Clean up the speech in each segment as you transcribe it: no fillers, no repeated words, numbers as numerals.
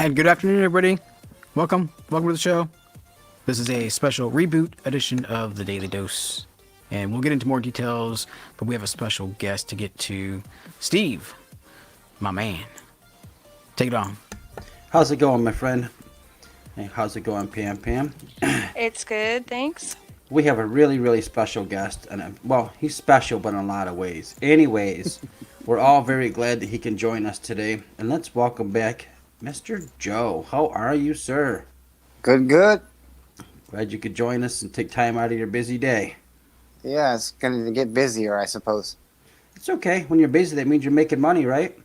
And good afternoon, everybody. Welcome to the show. This is a special reboot edition of the Daily Dose. And we'll get into more details, but we have a special guest to get to. Steve, my man. Take it on. How's it going, my friend? Hey, how's it going, Pam? It's good, thanks. We have a really, really special guest, and well, he's special, but in a lot of ways. Anyways, we're all very glad that he can join us today, and let's welcome back Mr. Joe. How are you, sir? Good. Glad you could join us and take time out of your busy day. Yeah, it's going to get busier, I suppose. It's okay. When you're busy, that means you're making money, right?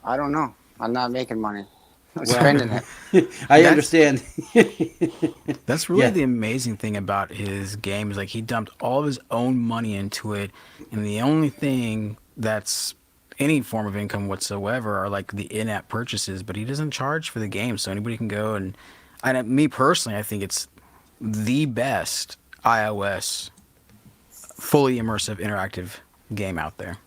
I don't know. I'm not making money. I'm spending it. I understand. That's really Yeah. the amazing thing about his game is like he dumped all of his own money into it, and the only thing that's any form of income whatsoever are like the in-app purchases, but he doesn't charge for the game, so anybody can go and me personally, I think it's the best iOS fully immersive interactive game out there.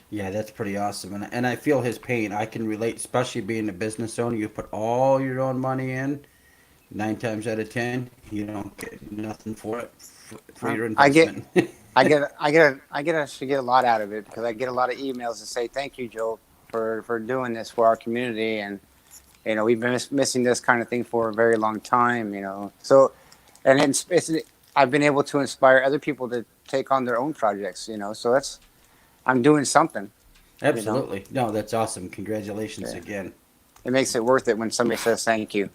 Yeah, that's pretty awesome, and I feel his pain. I can relate, especially being a business owner. You put all your own money in. 9 times out of 10, you don't get nothing for it for your investment. I actually get a lot out of it because I get a lot of emails that say thank you, Joe, for doing this for our community, and we've been missing this kind of thing for a very long time. So and I've been able to inspire other people to take on their own projects. So I'm doing something. Absolutely, no, that's awesome. Congratulations again. It makes it worth it when somebody says thank you.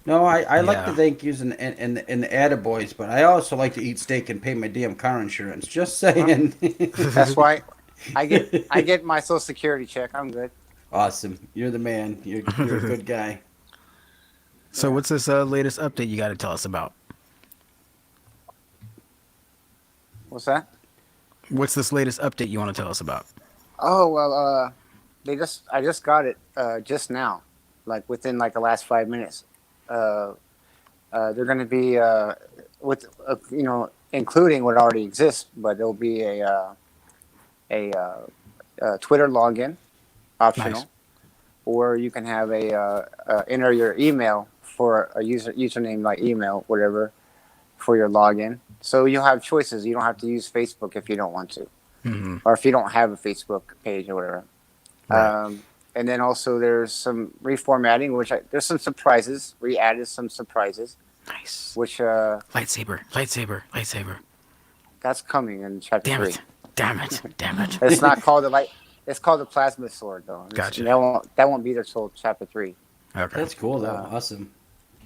No, I like Yeah. the thank yous and the attaboys, but I also like to eat steak and pay my damn car insurance. Just saying. That's why I get my Social Security check. I'm good. Awesome. You're the man. You're a good guy. So what's this latest update you got to tell us about? What's that? What's this latest update you want to tell us about? Oh well, I just got it just now, like within like the last 5 minutes. They're going to be with including what already exists, but there'll be a Twitter login optional, Nice. or you can have enter your email for a username like email whatever for your login. So you'll have choices. You don't have to use Facebook if you don't want to, or if you don't have a Facebook page or whatever. Right. And then also there's some reformatting, there's some surprises. We added some surprises, Nice. which Lightsaber. that's coming in chapter Damn 3. it. Damn it. It's not called the light. It's called the plasma sword, though. Gotcha. That won't be there till chapter 3. Okay. That's cool, though. Awesome.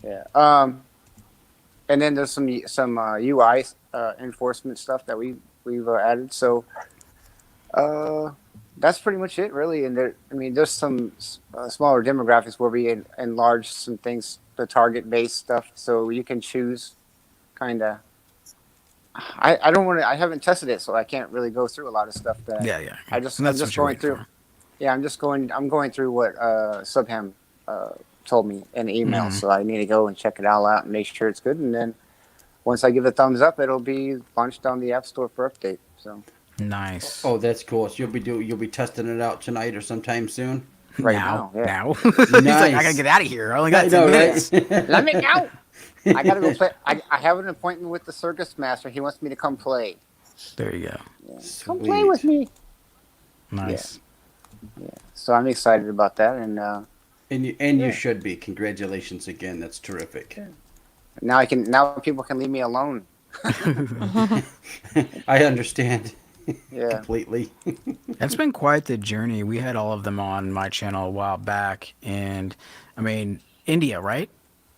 Yeah. And then there's some UI enforcement stuff that we've added. So, that's pretty much it, really. And there's some smaller demographics where we enlarge some things, the target-based stuff, so you can choose, kind of. I don't want to. I haven't tested it, so I can't really go through a lot of stuff. Yeah. I'm That's just what you're going waiting through. for. Yeah, I'm going through what Subham told me in the email, so I need to go and check it all out and make sure it's good. And then once I give a thumbs up, it'll be launched on the App Store for update. So Nice. Oh, that's cool. So you'll be testing it out tonight or sometime soon. right now. now, yeah. He's like, I Nice. gotta get out of here. I only got I 10 know, minutes. right? Let me go. I gotta go play. I have an appointment with the circus master. He wants me to come play. There you go. Yeah. Come play with Sweet. me. Nice. Yeah. So I'm excited about that, and And you should be. Congratulations again. That's terrific. now people can leave me alone. I understand Yeah. completely. It's been quite the journey. We had all of them on my channel a while back, and India, right?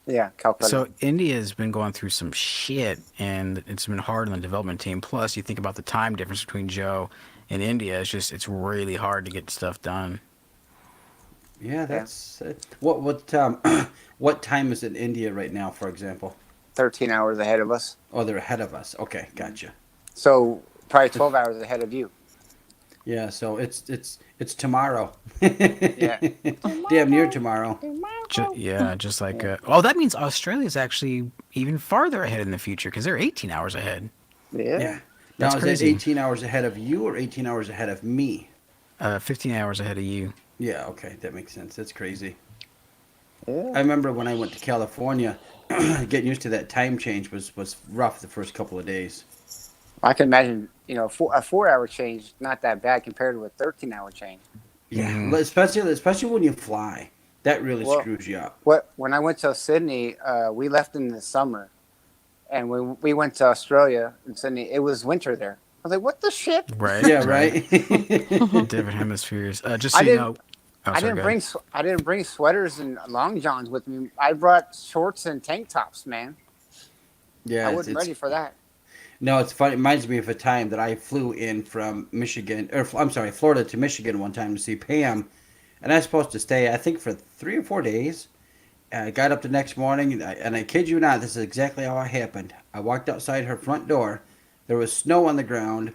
Yeah. Calcutta. So India's been going through some shit, and it's been hard on the development team. Plus, you think about the time difference between Joe and India. It's really hard to get stuff done. Yeah, that's what what time is it in India right now, for example? 13 hours ahead of us. Oh, they're ahead of us. Okay, gotcha. So probably 12 hours ahead of you. Yeah, so it's tomorrow. Yeah. Damn near tomorrow. Just like that means Australia's actually even farther ahead in the future because they're 18 hours ahead. Yeah. Yeah. That's Now, is crazy. that 18 hours ahead of you or 18 hours ahead of me? 15 hours ahead of you. Yeah, okay, that makes sense. That's crazy. Yeah. I remember when I went to California, getting used to that time change was rough the first couple of days. I can imagine, a 4 hour change, not that bad compared to a 13-hour change. Yeah, Mhm. especially when you fly, that really Well, screws you up. when I went to Sydney, we left in the summer, and when we went to Australia in Sydney, it was winter there. I was like, "What the shit?" Right, Yeah, right. right. Different hemispheres. Just so I you didn't. know. Oh, I sorry, didn't go ahead. bring. I didn't bring sweaters and long johns with me. I brought shorts and tank tops, man. I Yeah, wasn't ready for that. no, it's funny. It reminds me of a time that I flew in from Michigan, or I'm sorry, Florida to Michigan one time to see Pam, and I was supposed to stay, I think, for 3 or 4 days. And I got up the next morning, and I kid you not, this is exactly how it happened. I walked outside her front door. There was snow on the ground.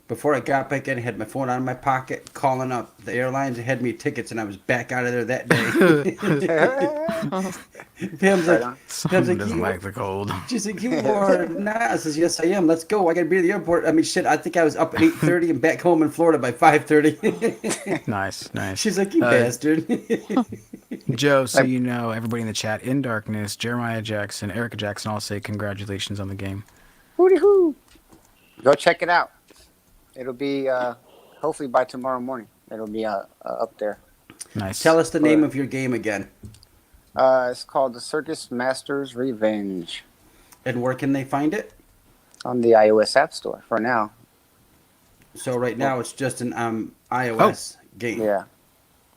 Before I got back in, I had my phone out of my pocket, calling up the airlines. They had me tickets, and I was back out of there that day. Pam's Right like, on. Pam's Someone like, doesn't like the cold. she's like, you are not. I says, yes, I am. Let's go. I got to be at the airport. I mean, shit. I think I was up at 8:30 and back home in Florida by 5:30. Nice, nice. She's like, you Uh, bastard. Joe, so Like, you know, everybody in the chat, In Darkness, Jeremiah Jackson, Erica Jackson all say congratulations on the game. hooty hoo. Go check it out. It'll be hopefully by tomorrow morning. It'll be up there. Nice. Tell us the name of your game again, It's called the Circus Masters Revenge and where can they find it? on the iOS App Store for now. So right now it's just an iOS game. Yeah,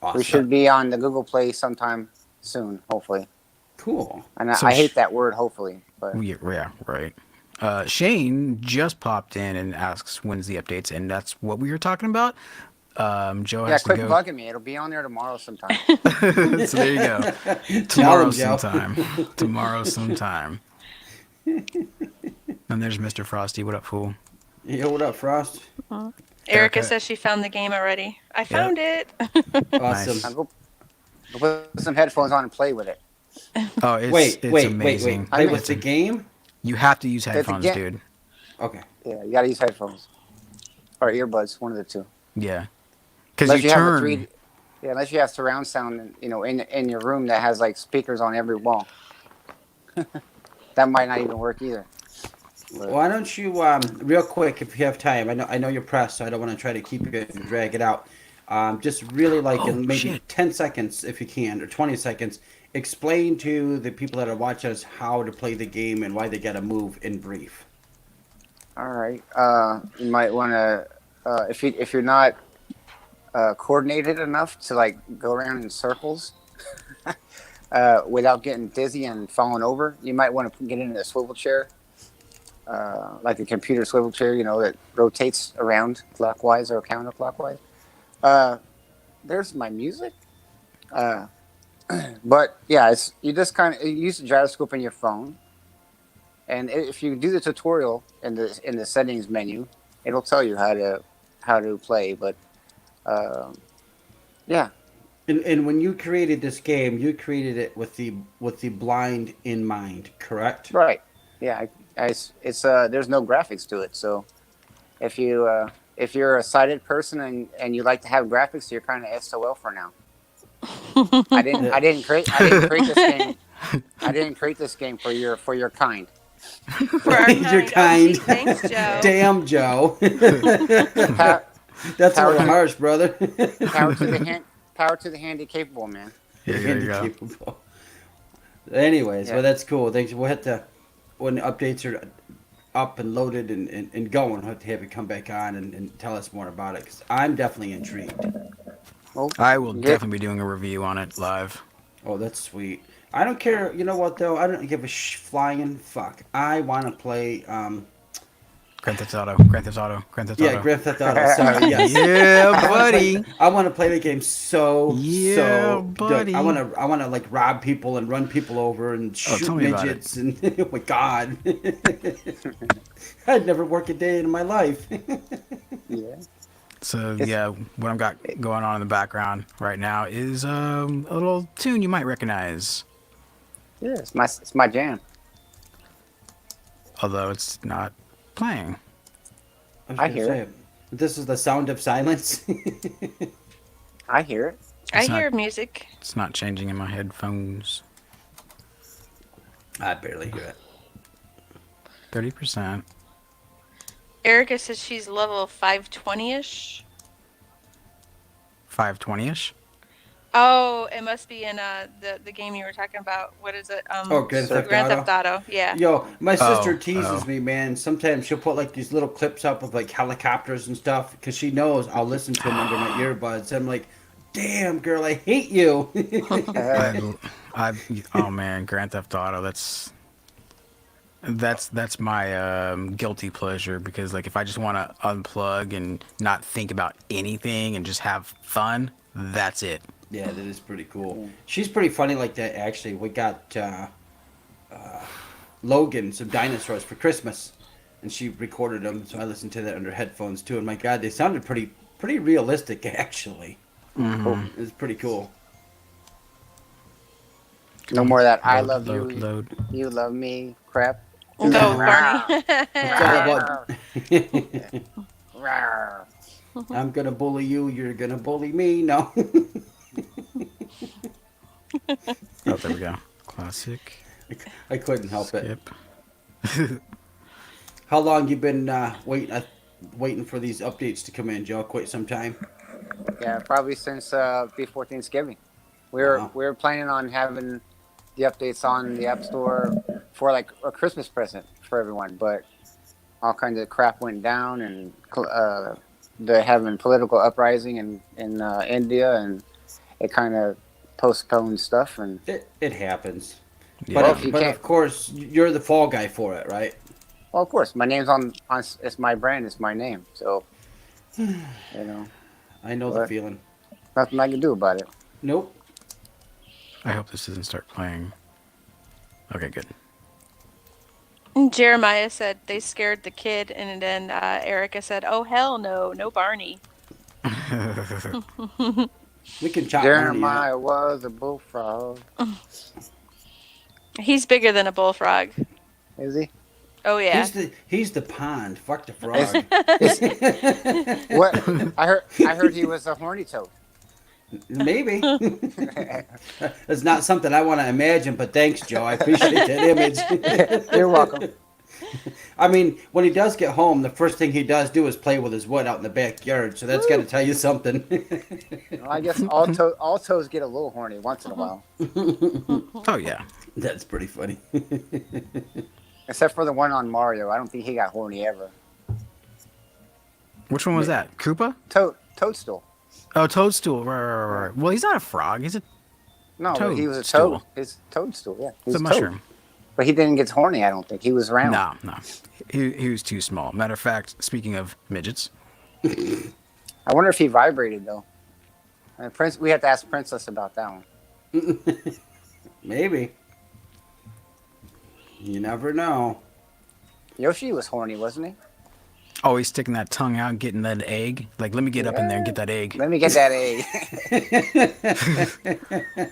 Awesome. we should be on the Google Play sometime soon, hopefully. Cool. And So I hate that word, hopefully, but Yeah, right. Shane just popped in and asks when's the updates, and that's what we were talking about. Joe yeah, has to quit go. bugging me. It'll be on there tomorrow sometime. So there you go. Tell Tomorrow him, Joe. sometime. Tomorrow sometime. And there's Mr. Frosty. What up, fool? Yo, what up, Frost? Erica Erica. says she found the game already. I found it. Awesome. Now go put some headphones on and play with it. Oh, it's Wait. amazing. Play I'm- with the game? You have to use the headphones, ga- dude. Okay. Yeah, you gotta use headphones or earbuds, one of the two. Yeah. Because Unless you you have a turn. 3D, yeah, unless you have surround sound, in your room that has like speakers on every wall. That might not even work either. But Why don't you, real quick, if you have time? I know you're pressed, so I don't want to try to keep you and drag it out. Just really like Oh, in maybe shit. 10 seconds, if you can, or 20 seconds, explain to the people that are watching us how to play the game and why they got to move in brief. all right, you might want to if you're not coordinated enough to like go around in circles without getting dizzy and falling over, you might want to get into a swivel chair, like a computer swivel chair, that rotates around clockwise or counterclockwise. There's my music. But yeah, you just kind of use the gyroscope in your phone, and if you do the tutorial in the settings menu, it'll tell you how to play. But yeah, And when you created this game, you created it with the blind in mind, correct? right, yeah. It's there's no graphics to it, so if you're a sighted person and you like to have graphics, you're kind of SOL for now. I didn't create this game. I didn't create this game for your kind. For our You're kind. kind. Oh, gee, thanks, Joe. Damn, Joe. Pa- That's a Power little to- harsh, brother. power to the handy capable, man. Here you go. Handicapable. Anyways, Yeah. well, that's cool. Thanks. We'll have to, when the updates are up and loaded and going, we'll have to have you come back on and tell us more about it, because I'm definitely intrigued. Well, I will get- definitely be doing a review on it live. Oh, that's sweet. I don't care. You know what, though? I don't give a flying fuck. I want to play, Grand Theft Auto. Grand Theft Auto. Grand Theft Auto. yeah, Grand Theft Auto. Sorry, yes. Yeah, buddy. I want to play the game so Yeah, good. buddy. I want to like rob people and run people over and shoot tell me about it. midgets and oh my god, I'd never work a day in my life. Yeah. So yeah, what I've got going on in the background right now is a little tune you might recognize, Yeah, it's my jam. although it's not playing. was I gonna hear say, this is the sound of silence. I hear it. I It's not- hear music. It's not changing in my headphones. I barely hear it. 30%. Erica says she's level 520-ish. 520-ish. Oh, it must be in the game you were talking about. What is it? Oh, Grand Theft Grand Auto. Theft Auto. Yeah. Yo, my sister Oh, teases oh. me, man. Sometimes she'll put like these little clips up of like helicopters and stuff because she knows I'll listen to them under my earbuds. I'm like, damn, girl, I hate you. Oh man, Grand Theft Auto. That's my guilty pleasure because like if I just want to unplug and not think about anything and just have fun, that's it. Yeah, that is pretty cool. She's pretty funny like that, actually. We got Logan some dinosaurs for Christmas, and she recorded them, so I listened to that under headphones too. And my God, they sounded pretty realistic, actually. Cool. It was pretty cool. No more of that I Load, love load, you, load. you love me crap. No, Barney. It's all about Rawr. I'm gonna bully you, you're gonna bully me. No. Oh, there we go. Classic. I couldn't help it. Skip. How long you been waiting for these updates to come in, Joe? Quite some time. Yeah, probably since before Thanksgiving. Wow. We were planning on having the updates on the App Store for like a Christmas present for everyone, but all kinds of crap went down, and they're having political uprising in India, and it kind of postponed stuff. And It happens. Yeah. Well, if you But can't- of course, you're the fall guy for it, right? well, of course, my name's on it's my brand, it's my name, so you know, I know the What? feeling. nothing I can do about it. Nope. I hope this doesn't start playing. Okay, good. Jeremiah said they scared the kid, and then Erica said, "Oh hell no, no Barney." We can chop Barney Jeremiah up. was a bullfrog. He's bigger than a bullfrog. Is he? Oh yeah. He's the pond. Fuck the frog. What? I heard he was a horny toad. Maybe. It's not something I want to imagine, but thanks, Joe. I appreciate that image. You're welcome. I mean, when he does get home, the first thing he does do is play with his wood out in the backyard. So that's got to tell you something. Well, I guess all toads get a little horny once in a while, Oh yeah. That's pretty funny. except for the one on Mario. I don't think he got horny ever. Which one was that? Koopa? Toadstool. Oh, Toadstool. Right. Well, he's not a frog. He's a No, but he was a Toadstool. toad. His toadstool, yeah. He It's a was toad. mushroom. But he didn't get horny, I don't think. He was round. No. He was too small. Matter of fact, speaking of midgets, I wonder if he vibrated, though. We have to ask Princess about that one. Maybe. You never know. Yoshi was horny, wasn't he? always sticking that tongue out and getting that egg. Like, let me get up in there and get that egg. Let me get that egg.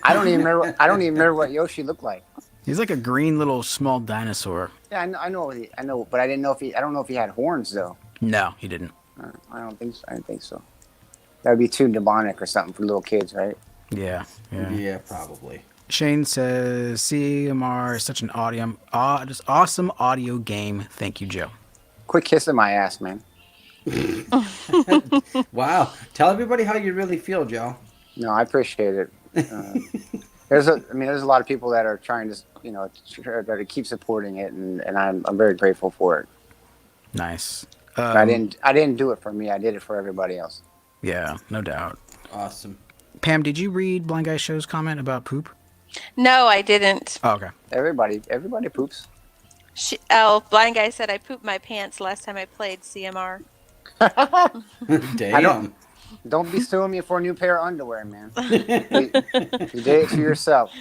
I don't even remember what Yoshi looked like. He's like a green little small dinosaur. Yeah, I know, but I don't know if he had horns though. No, he didn't. I don't think so. I didn't think so. That would be too demonic or something for little kids, right? Yeah. Yeah, probably. Shane says, CMR is such an just awesome audio game. Thank you, Joe. Quick kiss in my ass, man. Wow. Tell everybody how you really feel, Joe. No, I appreciate it. There's a lot of people that are trying to, that keep supporting it, and I'm very grateful for it. Nice. I didn't do it for me. I did it for everybody else. Yeah, no doubt. Awesome. Pam, did you read Blind Guy Show's comment about poop? No, I didn't. Oh, okay. Everybody poops. Blind Guy said I pooped my pants last time I played CMR. Damn. Don't be suing me for a new pair of underwear, man. You did it to yourself.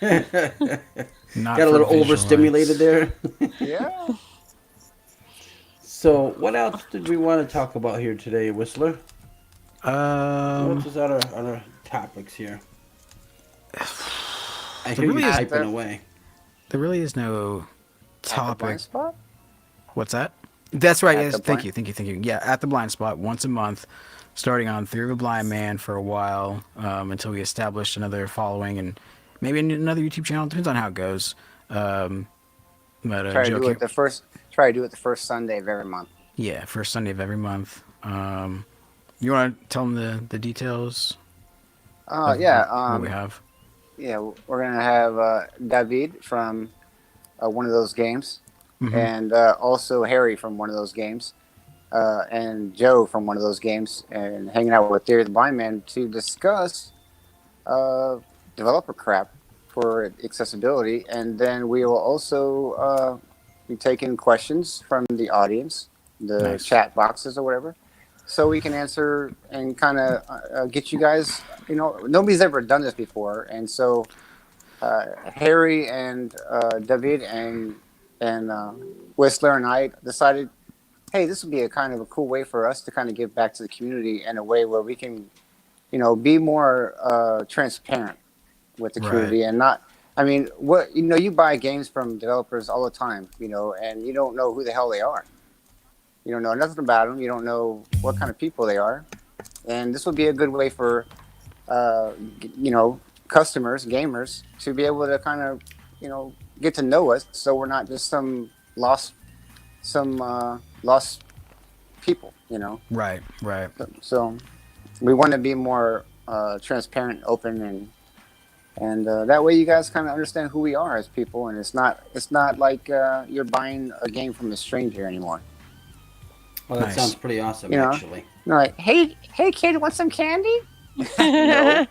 Not Got a for little visual overstimulated there. Yeah. So, what else did we want to talk about here today, Whistler? arts. What is our topics here? I hear really you is- typing away. There really is no At the topic. blind spot? What's that? That's right. At Yes. the Thank blind- you. Yeah, at the blind spot once a month, starting on Theory of a Blind Man for a while until we establish another following and maybe another YouTube channel. Depends on how it goes. But Try to Joe, do it the first. Try to do it the first Sunday of every month. yeah, first Sunday of every month. You want to tell them the details of Yeah. what we have? Yeah. We're gonna have David from one of those games, Hmm. and also Harry from one of those games, and Joe from one of those games, and hanging out with Theory of the Blind Man to discuss uh, developer crap for accessibility, and then we will also be taking questions from the audience, the Nice. chat boxes or whatever, so we can answer and kind of get you guys. You know, nobody's ever done this before, and so Harry and David and Whistler and I decided, hey, this would be a kind of a cool way for us to kind of give back to the community in a way where we can, be more transparent with the Right. community and not. I mean, what you buy games from developers all the time, and you don't know who the hell they are. You don't know nothing about them. You don't know what kind of people they are, and this would be a good way for, customers, gamers, to be able to kind of, get to know us, so we're not just some lost people. Right. Right. So we want to be more transparent, open, and that way you guys kind of understand who we are as people, and it's not like you're buying a game from a stranger anymore. Well, that Nice. sounds pretty awesome, You know, actually. you're like, hey kid, want some candy? No.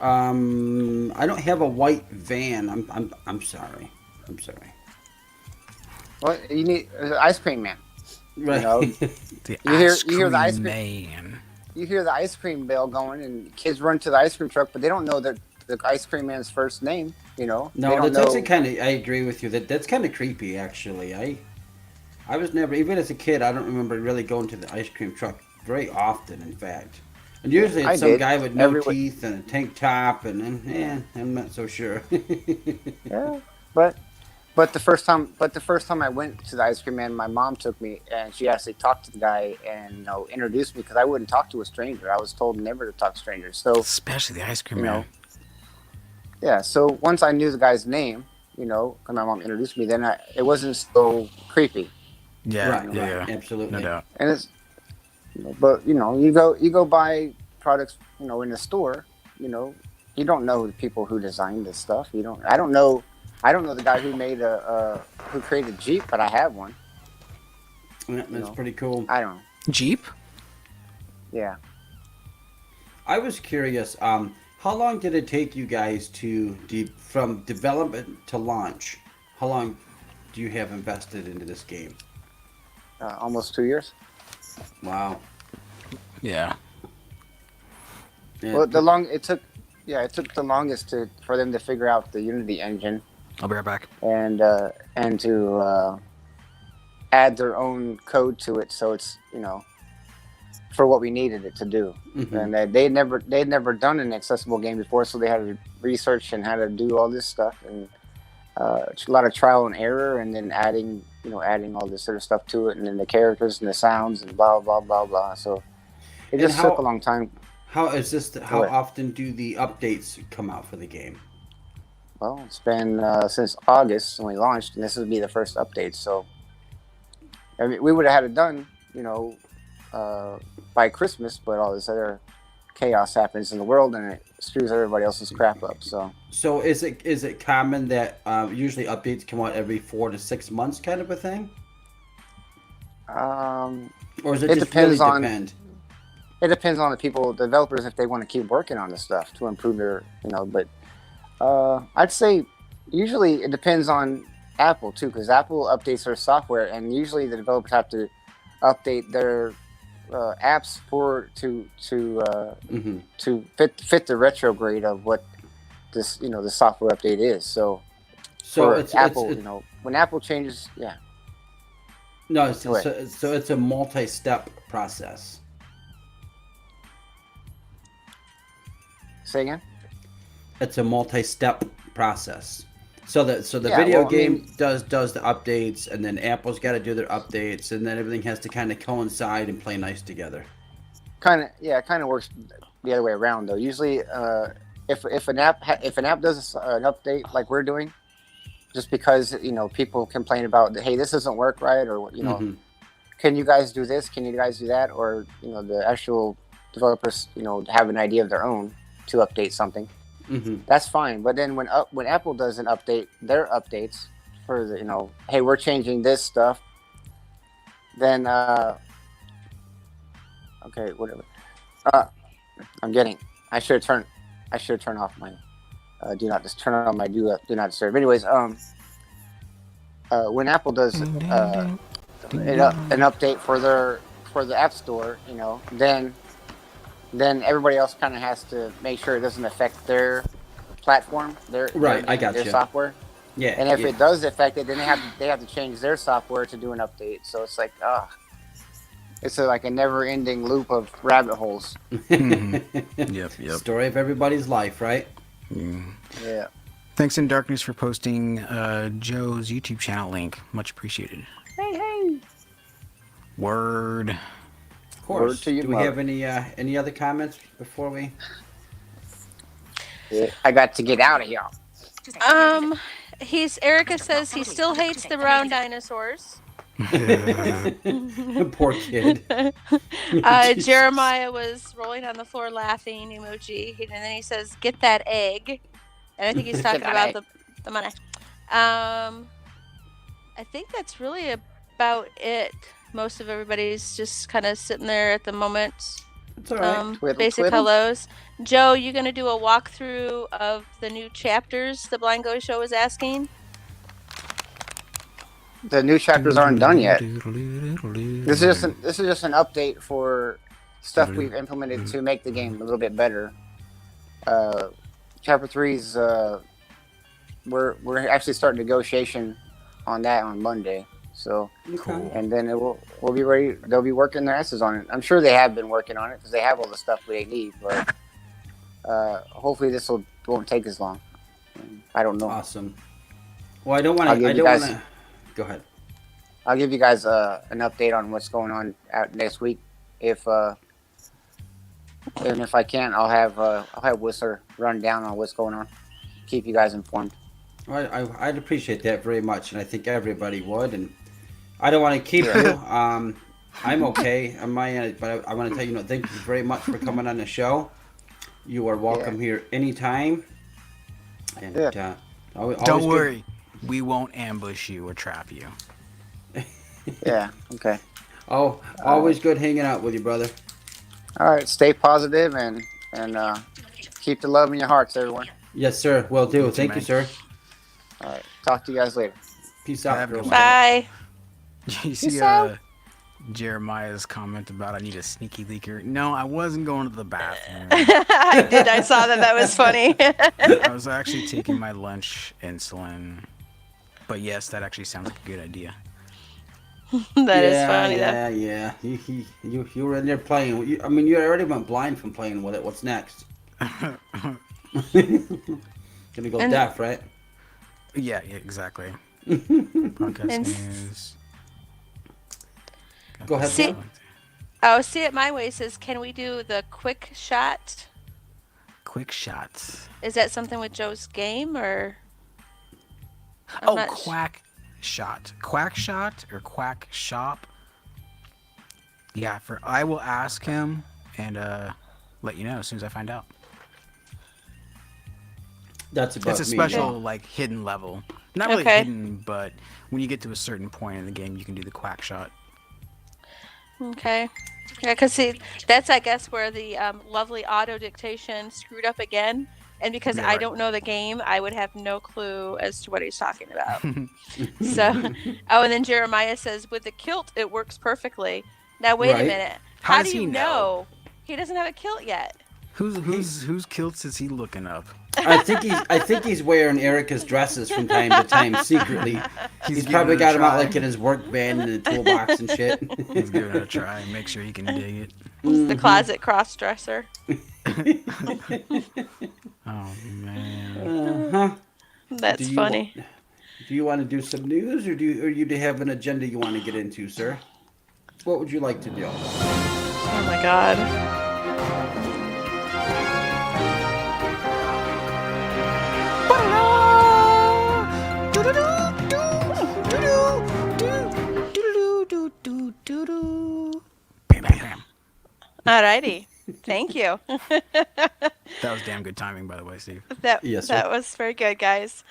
I don't have a white van. I'm sorry. I'm sorry. Well, you need ice cream man. Right. know, The You hear- ice you hear the ice cream cream- man. You hear the ice cream bell going, and kids run to the ice cream truck, but they don't know the ice cream man's first name. They No, don't that's know. actually kind of. I agree with you. That's kind of creepy, actually. I was never, even as a kid, I don't remember really going to the ice cream truck very often. In fact, and usually I it's some did. guy with no Every teeth and a tank top, and I'm not so sure. Yeah, but the first time I went to the ice cream man, my mom took me, and she actually talked to the guy and introduced me, because I wouldn't talk to a stranger. I was told never to talk to strangers. So Especially the ice cream you man. know, yeah. So once I knew the guy's name, because my mom introduced me, then it wasn't so creepy. Yeah. Right, Yeah. right, Yeah. No absolutely. doubt. And it's but you go buy products in the store, you don't know the people who designed this stuff. I don't know the guy who made who created Jeep, but I have one. Yeah, You that's know, pretty cool. I don't know. Jeep. Yeah. I was curious. How long did it take you guys from development to launch? How long do you have invested into this game? Almost 2 years. Wow. Yeah. Yeah, Well, it took the longest for them to figure out the Unity engine I'll be right back. and to add their own code to it, so it's for what we needed it to do. Mhm. And they'd never done an accessible game before, so they had to research and how to do all this stuff, and it's a lot of trial and error, and then adding all this sort of stuff to it, and then the characters and the sounds and blah blah blah blah. So it And just how- took a long time. How is this? How What? often do the updates come out for the game? Well, it's been since August when we launched, and this would be the first update. So I mean, we would have had it done, by Christmas, but all this other chaos happens in the world, and it screws everybody else's crap up. So So is it common that usually updates come out every 4 to 6 months, kind of a thing, um, or is it It just depends really on- depend? it depends on the developers, if they want to keep working on this stuff to improve their, But I'd say usually it depends on Apple too, because Apple updates their software, and usually the developers have to update their apps Hmm. to fit the retrograde of what this the software update is. So So for it's Apple, it's when Apple changes, yeah. no, it's, Go so it's a multi-step process. Say again. It's a multi-step process. So the Yeah, video well, I game mean- does the updates, and then Apple's got to do their updates, and then everything has to kind of coincide and play nice together. It kind of works the other way around though. Usually, if an app does an update like we're doing, just because people complain about, hey, this doesn't work right, or can you guys do this? Can you guys do that? Or the actual developers have an idea of their own to update something. That's fine. But then when Apple doesn't update their updates for the hey, we're changing this stuff, then okay, whatever. I should turn off my do not just turn on my do not disturb. Anyways, when Apple does an update for the App Store, then everybody else kind of has to make sure it doesn't affect their platform, their software. Yeah. And if it does affect it, then they have to change their software to do an update. So it's like, it's like a never-ending loop of rabbit holes. Yep. Story of everybody's life, right? Yeah. Thanks in Darkness for posting Joe's YouTube channel link. Much appreciated. Hey. Word. Of course. Do we have any other comments before we? Yeah, I got to get out of here. Erica says he still hates the brown dinosaurs. Poor kid. Jeremiah was rolling on the floor laughing emoji, and then he says, "Get that egg," and I think he's talking about the money. I think that's really about it. Most of everybody's just kind of sitting there at the moment. It's all right. Basic hellos. Joe, you gonna do a walkthrough of the new chapters the Blind Ghost Show was asking? The new chapters aren't done yet. This is just an update for stuff we've implemented to make the game a little bit better. Chapter 3's we're actually starting negotiation on that on Monday. So cool. And then we'll be ready. They'll be working their asses on it. I'm sure they have been working on it because they have all the stuff they need. But hopefully this won't take as long. I don't know. Awesome. Well, I don't want to. Go ahead. I'll give you guys an update on what's going on out next week. And if I can, I'll have Whistler run down on what's going on. Keep you guys informed. Well, I'd appreciate that very much, and I think everybody would. And I don't want to keep you. I'm okay on my end, but I want to tell you, thank you very much for coming on the show. You are welcome here anytime. And don't worry. We won't ambush you or trap you. Yeah, okay. Oh, always good hanging out with you, brother. All right, stay positive and keep the love in your hearts, everyone. Yes, sir. Will do. Thank you, sir. All right, talk to you guys later. Peace out, girls. Bye. You see Jeremiah's comment about I need a sneaky leaker? No, I wasn't going to the bathroom. I did. I saw that was funny. I was actually taking my lunch insulin. But yes, that actually sounds like a good idea. That is funny. Yeah. You were in there playing. You already went blind from playing with it. What's next? Gonna go deaf, right? Yeah, exactly. Podcast news. Go ahead. See it my way says, can we do the quick shot? Quick shots. Is that something with Joe's game or? Quack shot. Quack shot or quack shop? Yeah, I will ask him and let you know as soon as I find out. That's about It's a special hidden level. Not really hidden, but when you get to a certain point in the game, you can do the quack shot. Okay. Yeah, because that's I guess where the lovely auto dictation screwed up again. And because I don't know the game, I would have no clue as to what he's talking about. So, and then Jeremiah says, with the kilt, it works perfectly. Now, wait a minute. How do you know? He doesn't have a kilt yet. Whose kilts is he looking up? I think he's wearing Erica's dresses from time to time secretly. He's probably got them out in his work van in the toolbox and shit. He's giving it a try and make sure he can dig it. He's the closet cross dresser. Oh man. That's funny. Do you want to do some news, or do you have an agenda you want to get into, sir? What would you like to do? Oh my God. Do-do-do! Alrighty. Thank you. That was damn good timing, by the way, Steve. Yes, sir. That was very good, guys.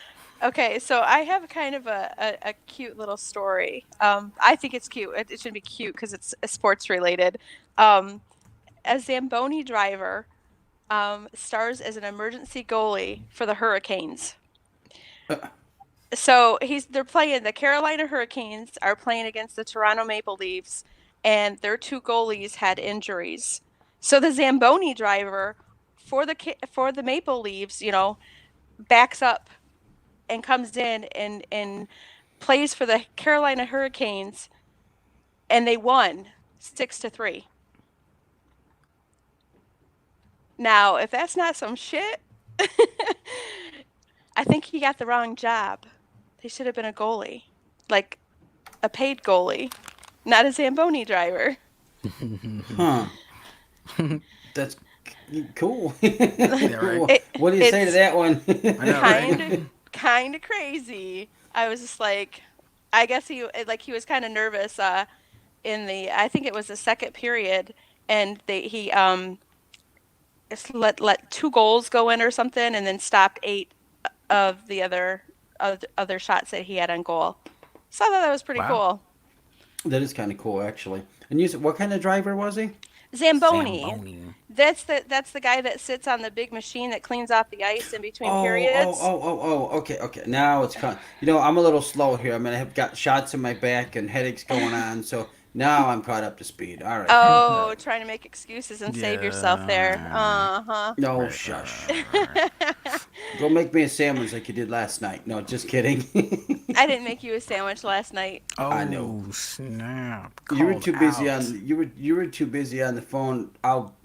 Okay, so I have kind of a cute little story. I think it's cute. It should be cute because it's sports related. Um, a Zamboni driver stars as an emergency goalie for the Hurricanes. Uh, So they're playing the Carolina Hurricanes are playing against the Toronto Maple Leafs, and their two goalies had injuries. So the Zamboni driver for the Maple Leafs, backs up and comes in and plays for the Carolina Hurricanes, and they won 6-3. Now, if that's not some shit, I think he got the wrong job. They should have been a goalie, like a paid goalie, not a Zamboni driver. Huh. That's cool. Yeah, right. What do you say to It's that one? I know, right? kind of crazy. I was just like, I guess he was kind of nervous in I think it was the second period, and he just let two goals go in or something, and then stopped 8 of the other shots that he had on goal. So I thought that was pretty Wow. cool. That is kind of cool, actually. And you said, what kind of driver was he? Zamboni. Zamboni. That's the guy that sits on the big machine that cleans off the ice in between periods. Okay. Now it's kind. I'm a little slow here. I mean, I have got shots in my back and headaches going on, so now I'm caught up to speed. All right. Oh, trying to make excuses and save yourself there. Yeah. Uh-huh. No, Right, shush. right. Go make me a sandwich like you did last night. No, just kidding. I didn't make you a sandwich last night. Oh, I know. Snap. You were Called too busy out. you were too busy on the phone.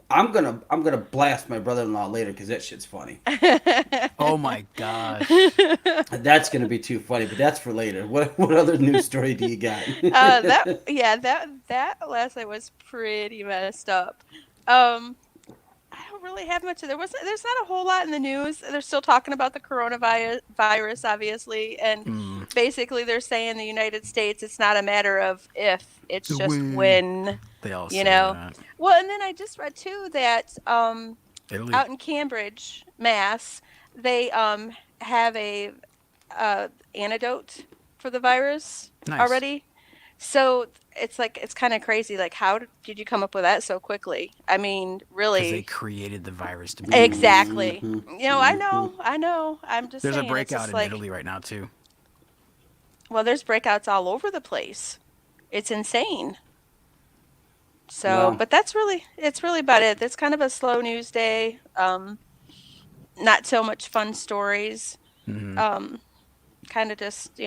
I'm gonna blast my brother-in-law later because that shit's funny. Oh my gosh. That's gonna be too funny, but that's for later. What other news story do you got? That last night was pretty messed up. I don't really have much. There's not a whole lot in the news. They're still talking about the coronavirus, obviously, and Mm. basically they're saying the United States, it's not a matter of if, it's The just when. when. They all You say know. that. Well, and then I just read too that Italy. out in Cambridge, Mass, they have a antidote for the virus Nice. already. So it's kind of crazy. Like, how did you come up with that so quickly? I mean, Because they really. created the virus to be. Exactly. Mhm, I mhm. know. I'm just There's a saying. It's breakout just in like, Italy right now too. well, there's breakouts all over the place. It's insane. So, Well, but it's really about it. It's kind of a slow news day. Not so much fun stories. Hmm. Um, kind of just,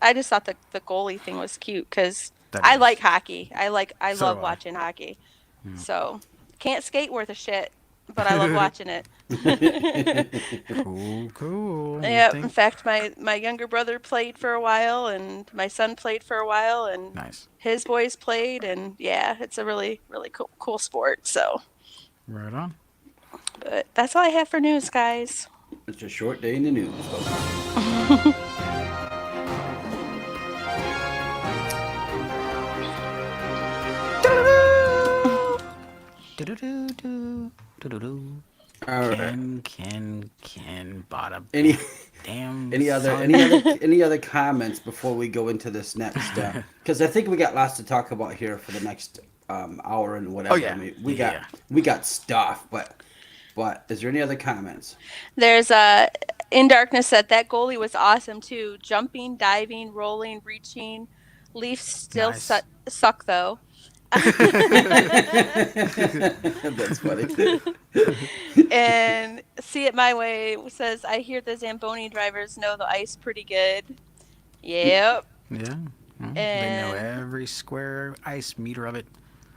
I just thought the goalie thing was cute because That I is. like hockey. I So love do I. watching hockey. Mm. So, can't skate worth a shit, but I love watching it. Cool. You Yeah, in think? fact, my younger brother played for a while, and my son played for a while, and Nice. his boys played, and yeah, it's a really really cool sport. So, Right on. but that's all I have for news, guys. it's a short day in the news, folks. Do-do-do-do. Do-do-do. All right. Ken bought a Any damn any other son. any other comments before we go into this next? Because I think we got lots to talk about here for the next hour and whatever. Oh, yeah. I mean, Yeah. we got stuff, but is there any other comments? There's In Darkness said that goalie was awesome too. Jumping, diving, rolling, reaching. Leafs still Nice. suck though. That's funny. And See It My Way says, I hear the Zamboni drivers know the ice pretty good. Yep. Yeah. Well, they know And every square ice meter of it.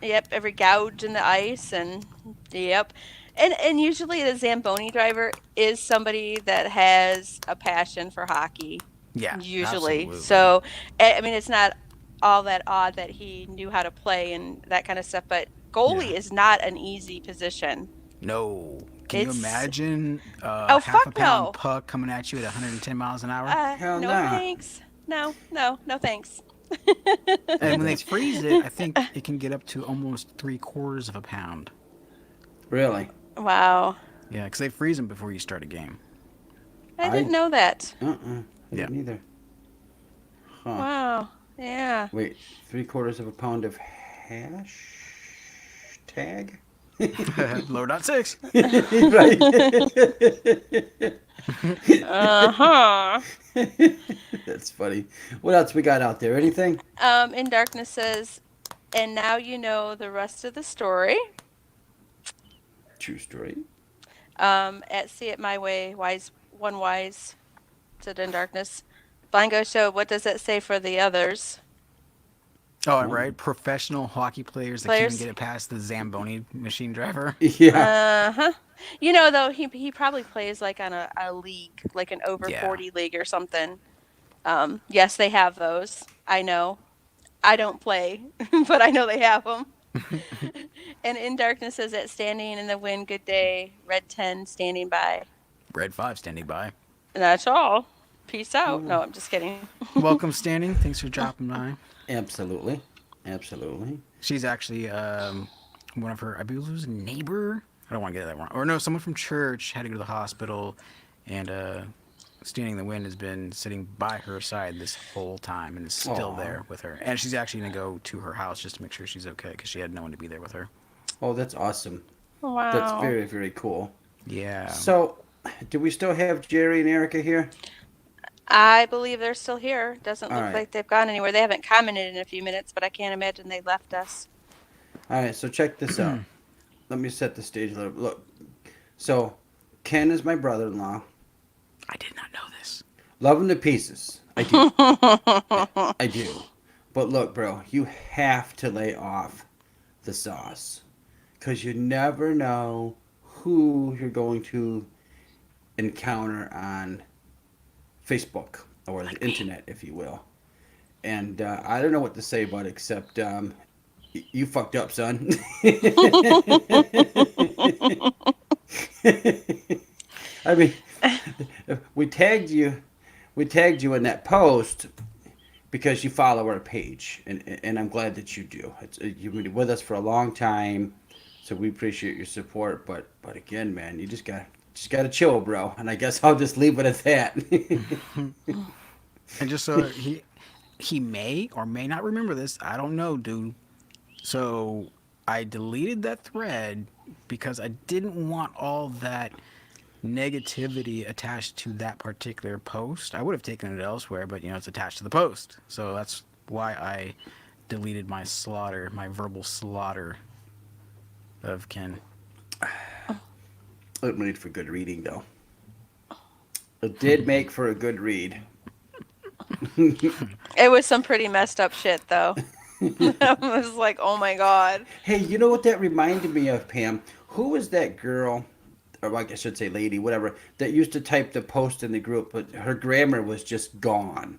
yep, every gouge in the ice, and yep. And usually the Zamboni driver is somebody that has a passion for hockey. Yeah. Usually. Absolutely. So, I mean, it's not all that odd that he knew how to play and that kind of stuff, but goalie Yeah. is not an easy position. No. Can you It's imagine oh half a fuck pound no. puck coming at you at 110 miles an hour? Hell No nah. thanks. No thanks. And when they freeze it, I think it can get up to almost 3/4 of a pound. Really? Wow. Yeah, because they freeze them before you start a game. I I didn't know that. I Yeah. didn't either. Huh. Wow. Yeah. Wait, 3/4 of a pound of hash tag? Low.6. Right. Uh-huh. That's funny. What else we got out there? Anything? In Darkness says, and now you know the rest of the story. True story. At See It My Way, Wise said in Darkness. Blind Ghost Show, what does that say for the others? Oh, right. Professional hockey players that can't even Players? get it past the Zamboni machine driver. Yeah. Uh-huh. You know, though, he probably plays like on a league, like an over Yeah. 40 league or something. Yes, they have those. I know. I don't play, but I know they have them. And In Darkness says that standing in the wind, good day. Red 10 standing by. Red 5 standing by. And that's all. Peace out. No, I'm just kidding. Welcome, Standing. Thanks for dropping by. Absolutely. Absolutely. She's actually one of her, I believe it was a neighbor. I don't want to get that wrong. Or no, someone from church had to go to the hospital, and Standing in the Wind has been sitting by her side this whole time and is still Aw. there with her. And she's actually going to go to her house just to make sure she's okay because she had no one to be there with her. Oh, that's awesome. Wow. That's very, very cool. Yeah. So, do we still have Jerry and Erica here? I believe they're still here. Doesn't All look right. like they've gone anywhere. They haven't commented in a few minutes, but I can't imagine they left us. All right, so check this out. Let me set the stage a little. Look, so Ken is my brother-in-law. I did not know this. Love him to pieces. I do. I do. But look, bro, you have to lay off the sauce. Because you never know who you're going to encounter on Facebook or the internet, if you will. And I don't know what to say about it except you fucked up, son. I mean, we tagged you in that post because you follow our page, and I'm glad that you do. You've been with us for a long time, so we appreciate your support. But again, man, you just gotta chill, bro. And I guess I'll just leave it at that. And just so he may or may not remember this, I don't know, dude. So I deleted that thread because I didn't want all that negativity attached to that particular post. I would have taken it elsewhere, but it's attached to the post. So that's why I deleted my verbal slaughter of Ken. It made for good reading, though. It did make for a good read. It was some pretty messed up shit, though. I was like, oh my god. Hey, you know what that reminded me of, Pam? Who was that girl, or I should say lady, whatever, that used to type the post in the group, but her grammar was just gone?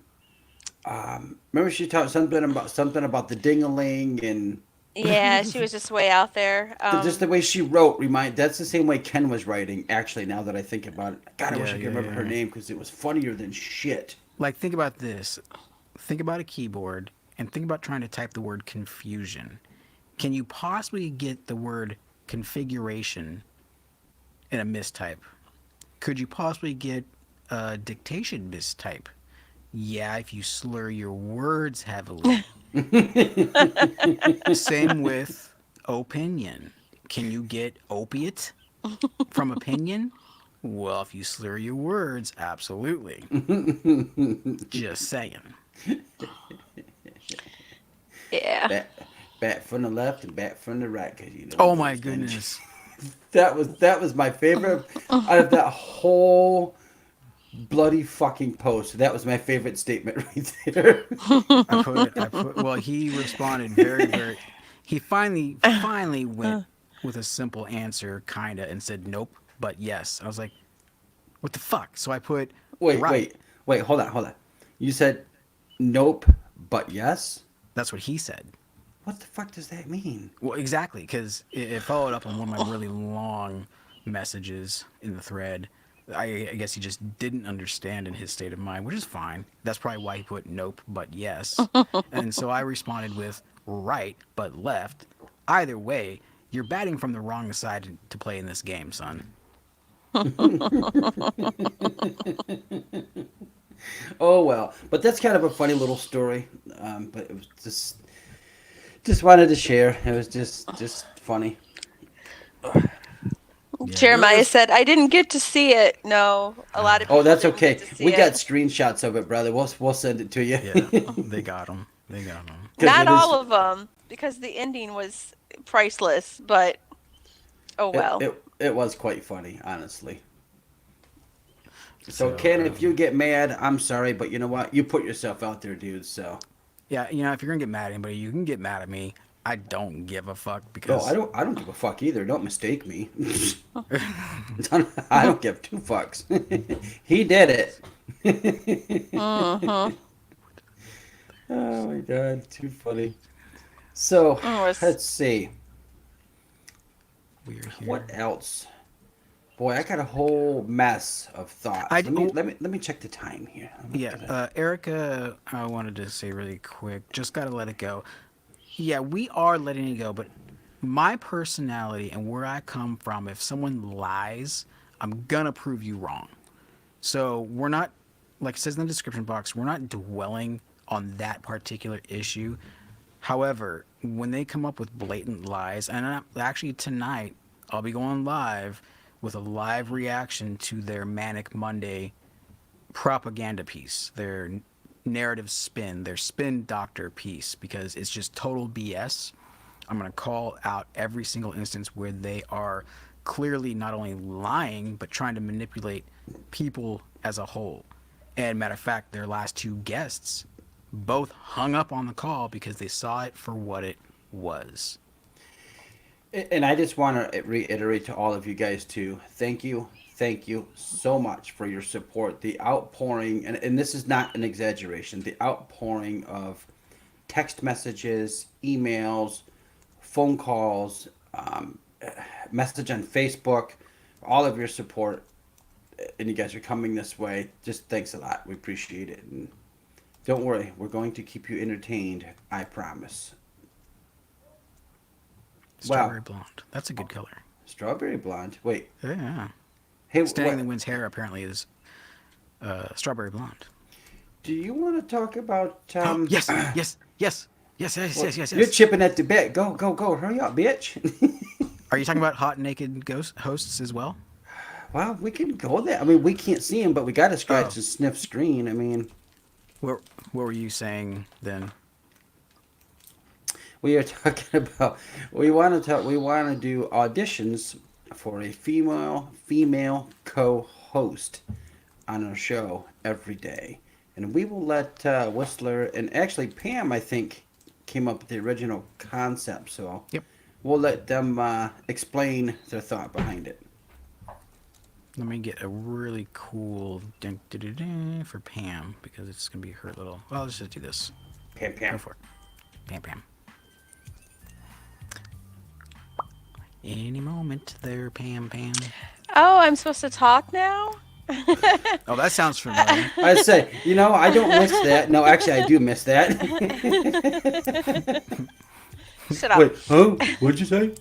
Remember she talked something about the ding-a-ling and Yeah, she was just way out there. just the way she wrote. That's the same way Ken was writing. Actually, now that I think about it, God, I wish I could remember her name because it was funnier than shit. Like, think about this. Think about a keyboard and think about trying to type the word confusion. Can you possibly get the word configuration in a mistype? Could you possibly get a dictation mistype? Yeah, if you slur your words heavily. Same with opinion. Can you get opiate from opinion? Well, if you slur your words, absolutely. Just saying. Yeah. Bat from the left and bat from the right. Cause Oh my goodness. That was my favorite out of that whole bloody fucking post. That was my favorite statement right there. Well, he responded very, he finally went with a simple answer, kinda, and said nope, but yes. I was like, what the fuck? So I put, right. Wait, hold on. You said nope, but yes? That's what he said. What the fuck does that mean? Well, exactly, because it followed up on one of my really long messages in the thread. I guess he just didn't understand in his state of mind, which is fine. That's probably why he put nope, but yes. And so I responded with right, but left. Either way, You're batting from the wrong side to play in this game, son. Oh well, but that's kind of a funny little story. But it was just wanted to share. It was just funny. Yeah, Jeremiah said, I didn't get to see it. No, a lot of people Oh, that's didn't okay. get to see We it. got screenshots of it, brother. We'll send it to you. Yeah, they got him. They got him. Not it is- all of them, because the ending was priceless, but oh well. It was quite funny, honestly. So Ken, if you get mad, I'm sorry, but you know what? You put yourself out there, dude. So Yeah, if you're gonna get mad at anybody, you can get mad at me. I don't give a fuck no, because I don't give a fuck either. Don't mistake me. I don't give two fucks. He did it. Mhm. Oh my god, too funny. So let's see. we're here. What else? Boy, I got a whole mess of thoughts. I- Let me check the time here. Yeah, Erica, I wanted to say really quick, just gotta let it go. Yeah, we are letting it go, but my personality and where I come from, if someone lies, I'm gonna prove you wrong. So we're not, like it says in the description box, we're not dwelling on that particular issue. However, when they come up with blatant lies, and actually tonight I'll be going live with a live reaction to their Manic Monday propaganda piece, their narrative spin, their spin doctor piece, because it's just total BS. I'm going to call out every single instance where they are clearly not only lying, but trying to manipulate people as a whole. And matter of fact, their last two guests both hung up on the call because they saw it for what it was. And I just want to reiterate to all of you guys too. Thank you so much for your support. The outpouring, and this is not an exaggeration, the outpouring of text messages, emails, phone calls, message on Facebook, all of your support, and you guys are coming this way. Just thanks a lot. We appreciate it. And don't worry, we're going to keep you entertained. I promise. Strawberry blonde. That's a good color. Strawberry blonde. Wait. Yeah. Hey, Standing in the Wind's hair apparently is strawberry blonde. do you want to talk about? Yes. You're chipping at the bit. Go. Hurry up, bitch. Are you talking about hot naked ghost hosts as well? Well, we can go there. I mean, we can't see him, but we got to scratch Oh. and sniff screen. I mean, What were you saying then? we are talking about. We want to do auditions for a female co-host on our show every day, and we will let Whistler and actually Pam, I think, came up with the original concept. So Yep. we'll let them explain their thought behind it. Let me get a really cool dun, dun, dun, dun, for Pam because it's gonna be her little. Well, let's just do this. Pam. Go for it. Pam. Any moment there, Pam. Oh, I'm supposed to talk now? Oh, that sounds familiar. I say, I don't miss that. No, actually, I do miss that. Shut up. Wait, huh? What'd you say?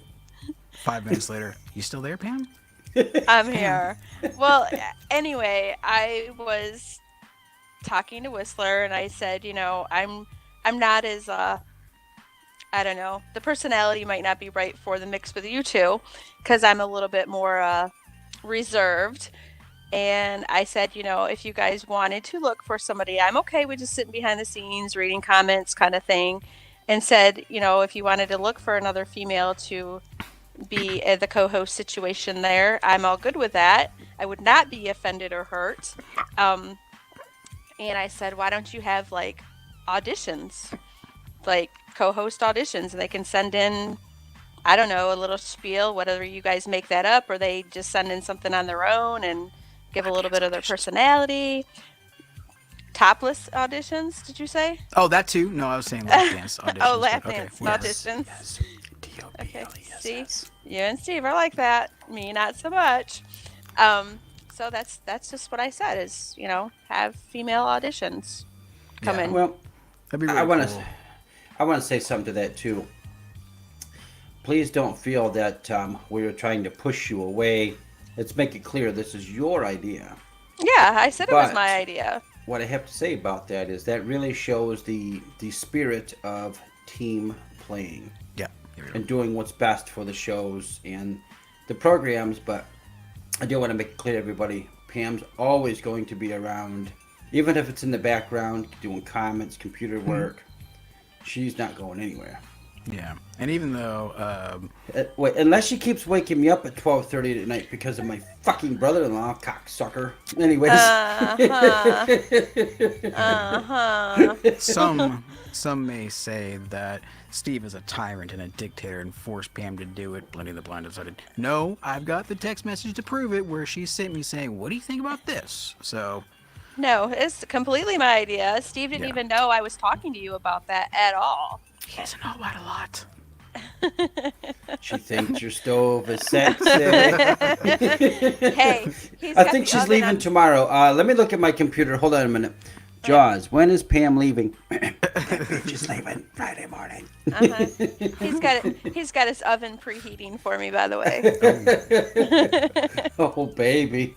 5 minutes later, you still there, Pam? I'm here. Well, anyway, I was talking to Whistler and I said, I'm not as I don't know, the personality might not be right for the mix with you two because I'm a little bit more reserved. And I said, if you guys wanted to look for somebody, I'm okay with just sitting behind the scenes, reading comments kind of thing. And said, if you wanted to look for another female to be the co-host situation there, I'm all good with that. I would not be offended or hurt. And I said, why don't you have like auditions, like co-host auditions, and they can send in, I don't know, a little spiel, whether you guys make that up or they just send in something on their own and give a little bit of their personality. Topless auditions, did you say? Oh, that too? No, I was saying lap dance auditions. Oh, lap but okay, dance yes. auditions. Yes. Okay, Yes, see, yes. you and Steve are like that. Me, not so much. So that's just what I said is, have female auditions come Yeah. in. Well, That'd be really I want cool. to say something to that too. please don't feel that we are trying to push you away. Let's make it clear this is your idea. Yeah, I said it was my But idea. what I have to say about that is that really shows the spirit of team playing Yeah. Here we go. and doing what's best for the shows and the programs. But I do want to make it clear to everybody, Pam's always going to be around, even if it's in the background, doing comments, computer work. She's not going anywhere. Yeah. And even though Wait, unless she keeps waking me up at 12:30 at night because of my fucking brother-in-law, cocksucker. Anyways. some may say that Steve is a tyrant and a dictator and forced Pam to do it, Blendy the Blind decided, no, I've got the text message to prove it where she sent me saying, what do you think about this? So No, it's completely my idea. Steve didn't Yeah. even know I was talking to you about that at all. he doesn't know about a lot. She thinks your stove is sexy. Hey, he's I got think the she's oven leaving on- tomorrow. Let me look at my computer. Hold on a minute. Jaws, when is Pam leaving? She's leaving Friday morning. He's got his oven preheating for me, by the way. Oh, baby.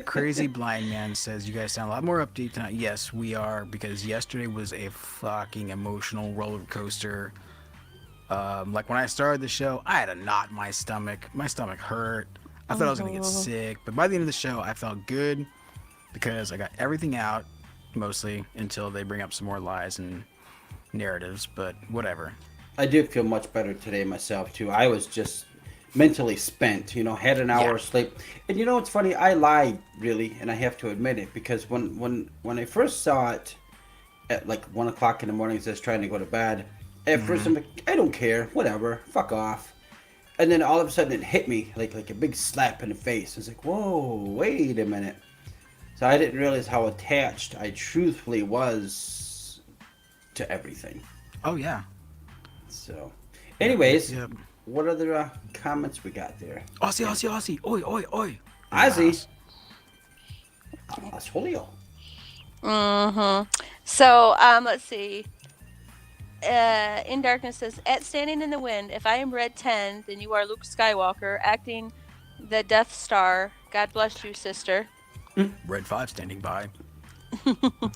Crazy Blind Man says, you guys sound a lot more upbeat tonight. Yes, we are, because yesterday was a fucking emotional roller coaster. Like when I started the show, I had a knot in my stomach. My stomach hurt. I thought I was going to get sick. But by the end of the show, I felt good because I got everything out, mostly, until they bring up some more lies and narratives. But whatever. I did feel much better today myself, too. I was just mentally spent, had an hour of sleep. And you know what's funny? I lied, really, and I have to admit it, because when I first saw it at like 1 o'clock in the morning as I was trying to go to bed, at first I'm like, I don't care, whatever, fuck off. And then all of a sudden it hit me like a big slap in the face. I was like, whoa, wait a minute. So I didn't realize how attached I truthfully was to everything. Oh, yeah. So, anyways, Yep. what other comments we got there? Aussie, Aussie, Aussie. Oi, oi, oi. Ozzy. Julio. So, let's see. In Darkness says, at Standing in the Wind, if I am Red 10, then you are Luke Skywalker, acting the Death Star. God bless you, sister. Red 5 standing by.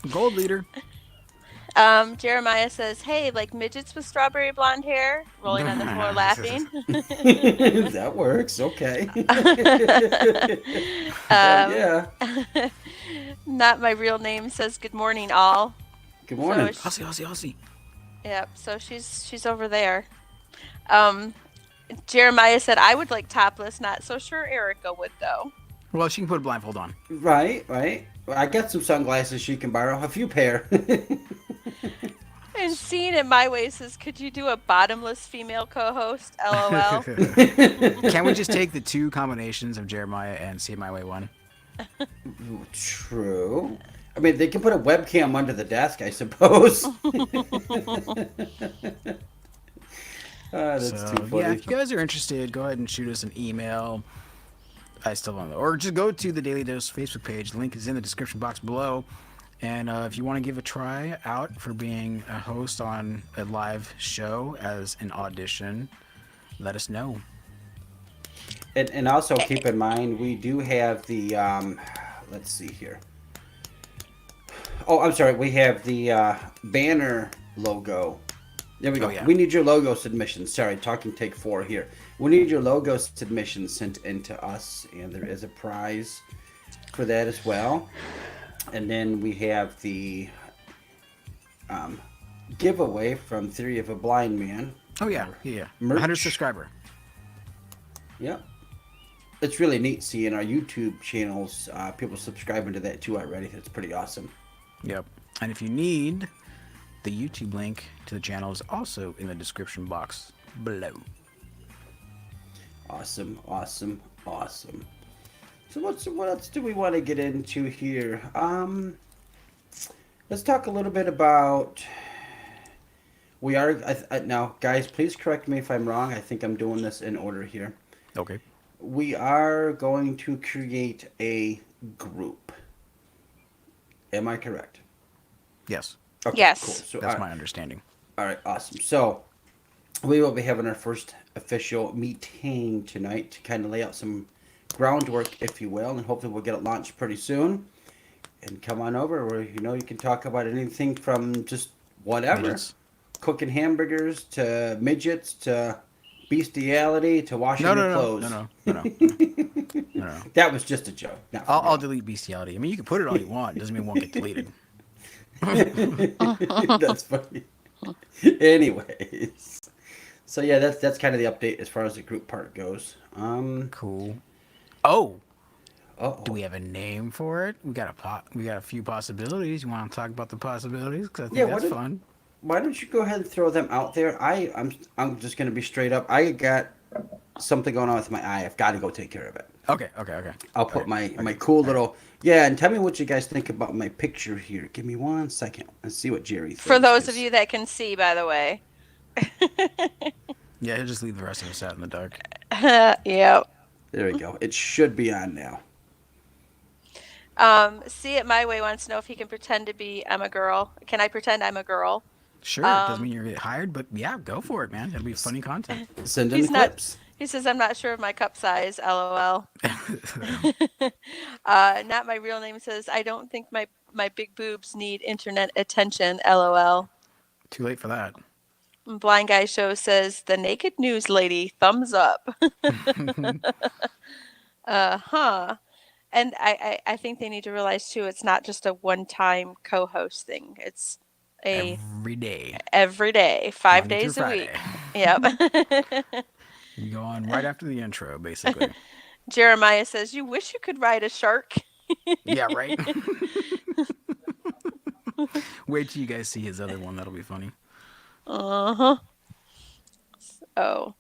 Gold leader. Jeremiah says, hey, like midgets with strawberry blonde hair, rolling on the floor laughing. That works. Okay. Yeah. Not my real name says, good morning, all. Good morning. So Aussie, Aussie, Aussie. Yep, so she's over there. Jeremiah said, I would like topless, not so sure Erica would, though. Well, she can put a blindfold on. Right. Well, I got some sunglasses she can borrow. A few pair. And Seeing It My Way says, could you do a bottomless female co-host? LOL. Can't we just take the two combinations of Jeremiah and See My Way 1? True. I mean, they can put a webcam under the desk, I suppose. That's too funny. Yeah, if you guys are interested, go ahead and shoot us an email. I still don't know. Or just go to the Daily Dose Facebook page. The link is in the description box below. And if you want to give a try out for being a host on a live show as an audition, let us know. And also keep in mind, we do have the, let's see here. Oh, I'm sorry. We have the banner logo. There we go. Oh, yeah. We need your logo submissions. Sorry, talking take 4 here. We need your logo submissions sent in to us, and there is a prize for that as well. And then we have the giveaway from Theory of a Blind Man. Oh, yeah. Yeah. Merch. 100 subscriber. Yep. It's really neat seeing our YouTube channels, people subscribing to that too already. It's pretty awesome. Yep. And if you need, the YouTube link to the channel is also in the description box below. Awesome. So what else do we want to get into here? Let's talk a little bit about. We are now, guys. Please correct me if I'm wrong. I think I'm doing this in order here. Okay. We are going to create a group. Am I correct? Yes. Okay, Yes. Cool. So, That's all my right. understanding. All right, awesome. So, we will be having our first official meeting tonight to kind of lay out some groundwork, if you will, and hopefully we'll get it launched pretty soon. And come on over where you can talk about anything from just whatever, Midgets. cooking hamburgers to midgets to bestiality to washing your clothes. No. That was just a joke. Not for I'll real. delete bestiality. I mean, you can put it all you want. It doesn't mean it won't get deleted. That's funny. Anyways, so yeah, that's kind of the update as far as the group part goes. Cool. Oh, Uh-oh. do we have a name for it? We got a few possibilities. You want to talk about the possibilities? Because I think Yeah, that's fun. Why don't you go ahead and throw them out there? I'm just gonna be straight up. I got something going on with my eye. I've got to go take care of it. Okay. I'll put my cool little and tell me what you guys think about my picture here. Give me 1 second. Let's see what Jerry thinks. For those of you that can see, by the way. Yeah, he'll just leave the rest of us out in the dark. Yep. There we go. It should be on now. See It My Way wants to know if he can pretend to be I'm a girl. Can I pretend I'm a girl? Sure, it doesn't mean you're gonna get hired, but yeah, go for it, man. It'll be funny content. Send in the clips. He says, I'm not sure of my cup size, lol. Not My Real Name says, I don't think my big boobs need internet attention, lol. Too late for that. Blind Guy Show says, the naked news lady, thumbs up. And I think they need to realize, too, it's not just a one-time co-host thing. It's Every day. Every day, 5 Monday days through a week. Friday. Yep. You go on right after the intro, basically. Jeremiah says, you wish you could ride a shark. Yeah, right? Wait till you guys see his other one. That'll be funny. Uh-huh. So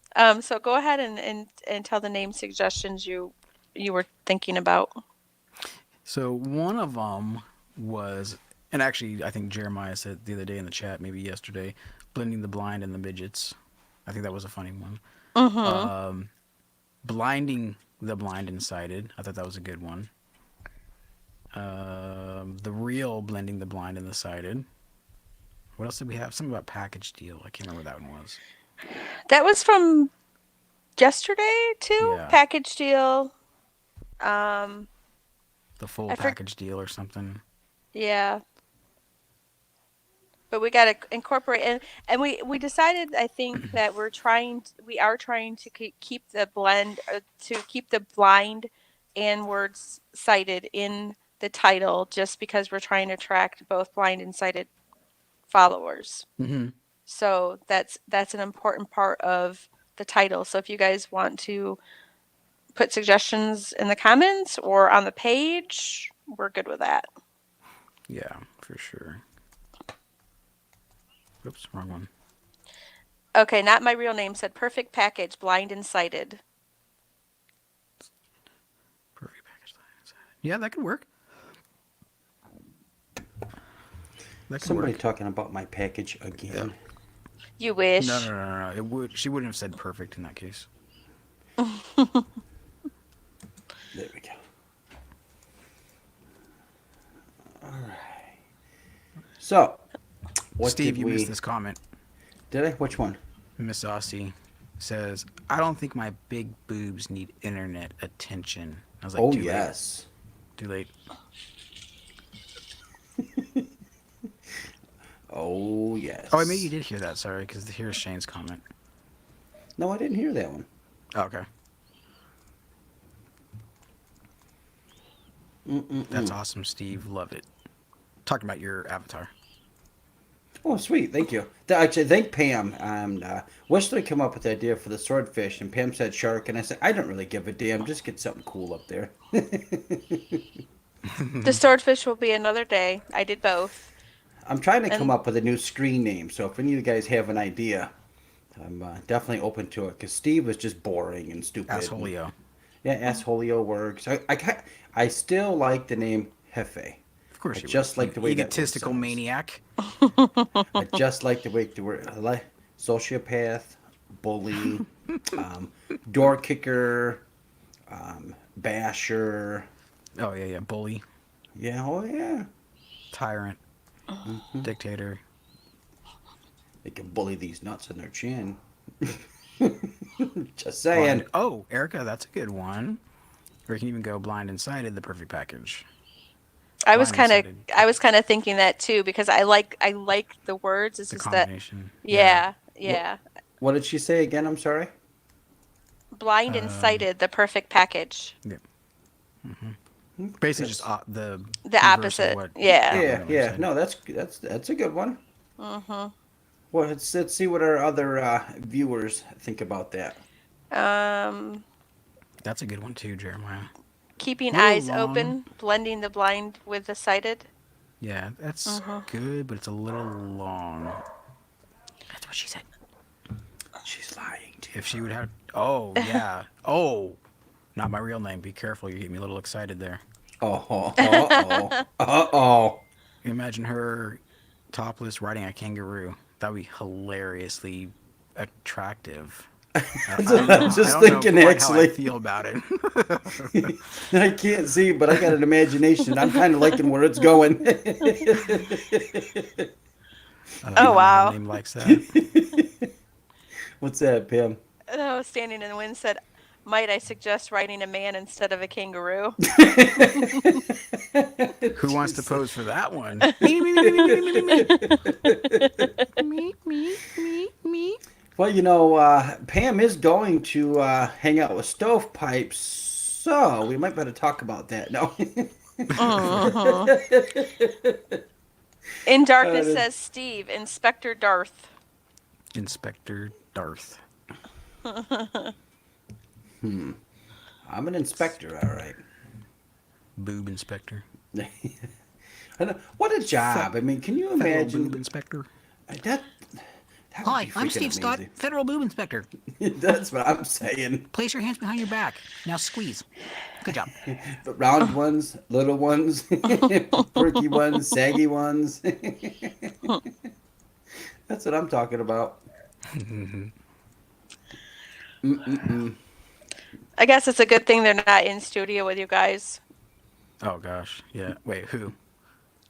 go ahead and tell the name suggestions you were thinking about. So one of them was, and actually I think Jeremiah said the other day in the chat, maybe yesterday, blending the blind and the midgets. I think that was a funny one. Mm-hmm. Blinding the blind and sighted. I thought that was a good one. The real blending the blind and the sighted. What else did we have? Something about package deal. I can't remember what that one was. That was from yesterday too. Yeah. Package deal. The full package deal or something. Yeah. But we got to incorporate, and we decided, I think, that we are trying to keep the blend, to keep the blind and words cited in the title, just because we're trying to attract both blind and sighted followers. Mm-hmm. So that's an important part of the title. So if you guys want to put suggestions in the comments or on the page, we're good with that. Yeah, for sure. Oops, wrong one. Okay, Not My Real Name said perfect package, blind and sighted. Perfect package. Yeah, that could work. Somebody talking about my package again. You wish. No. She wouldn't have said perfect in that case. There we go. All right. So, Steve, you missed this comment. Did I? Which one? Miss Aussie says, I don't think my big boobs need internet attention. I was like, oh, too yes. late. Too late. Oh, yes. Oh, maybe you did hear that. Sorry, because here's Shane's comment. No, I didn't hear that one. Oh, okay. That's awesome, Steve. Love it. Talking about your avatar. Oh, sweet. Thank you. Actually, thank Pam. Wesley came up with the idea for the swordfish, and Pam said shark, and I said, I don't really give a damn. Just get something cool up there. The swordfish will be another day. I did both. I'm trying to come up with a new screen name, so if any of you guys have an idea, I'm definitely open to it, because Steve was just boring and stupid. Assholio. Yeah, Assholio works. I still like the name Hefe. Of course you just would. like the way egotistical that maniac. I just like the way the word sociopath, bully, door kicker, basher. Oh, yeah. Bully. Yeah, oh yeah. Tyrant. Dictator. They can bully these nuts in their chin. Just saying. Oh, Erica, that's a good one. Or you can even go blind and sighted, the perfect package. I was Blind and kind of sighted. I was kind of thinking that too because I like the words. It's The just that combination. yeah. What did she say again? I'm sorry. Blind and sighted, the perfect package. Yeah. Basically, just the The inverse of opposite. what Yeah. Yeah, Miller yeah. said. No, that's a good one. Mhm. Well, let's see what our other viewers think about that. Um, That's a good one too, Jeremiah. keeping A little eyes long. open, blending the blind with the sighted. Yeah, that's good, but it's a little long. That's what she said. She's lying to If she would have. Oh, yeah. Oh, not my real name. Be careful. You get me a little excited there. Uh-oh. Imagine her topless riding a kangaroo. That would be hilariously attractive. I don't know. I'm just I don't thinking, know quite how I actually. feel about it. I can't see, but I got an imagination. I'm kind of liking where it's going. Oh, wow. My name likes that. What's that, Pam? Oh, standing in the wind said, "Might I suggest riding a man instead of a kangaroo?" Who wants to pose for that one? Me. Well, Pam is going to hang out with Stovepipes, so we might better talk about that. No. In darkness says Steve, Inspector Darth. Inspector Darth. I'm an inspector, all right. Boob inspector. What a job! I mean, can you Federal imagine boob inspector. that? That would Hi, be I'm freaking Steve Stott, amazing. federal boob inspector. That's what I'm saying. Place your hands behind your back. Now squeeze. Good job. The round ones, little ones, perky ones, saggy ones. That's what I'm talking about. I guess it's a good thing they're not in studio with you guys. Oh gosh, yeah. Wait, who?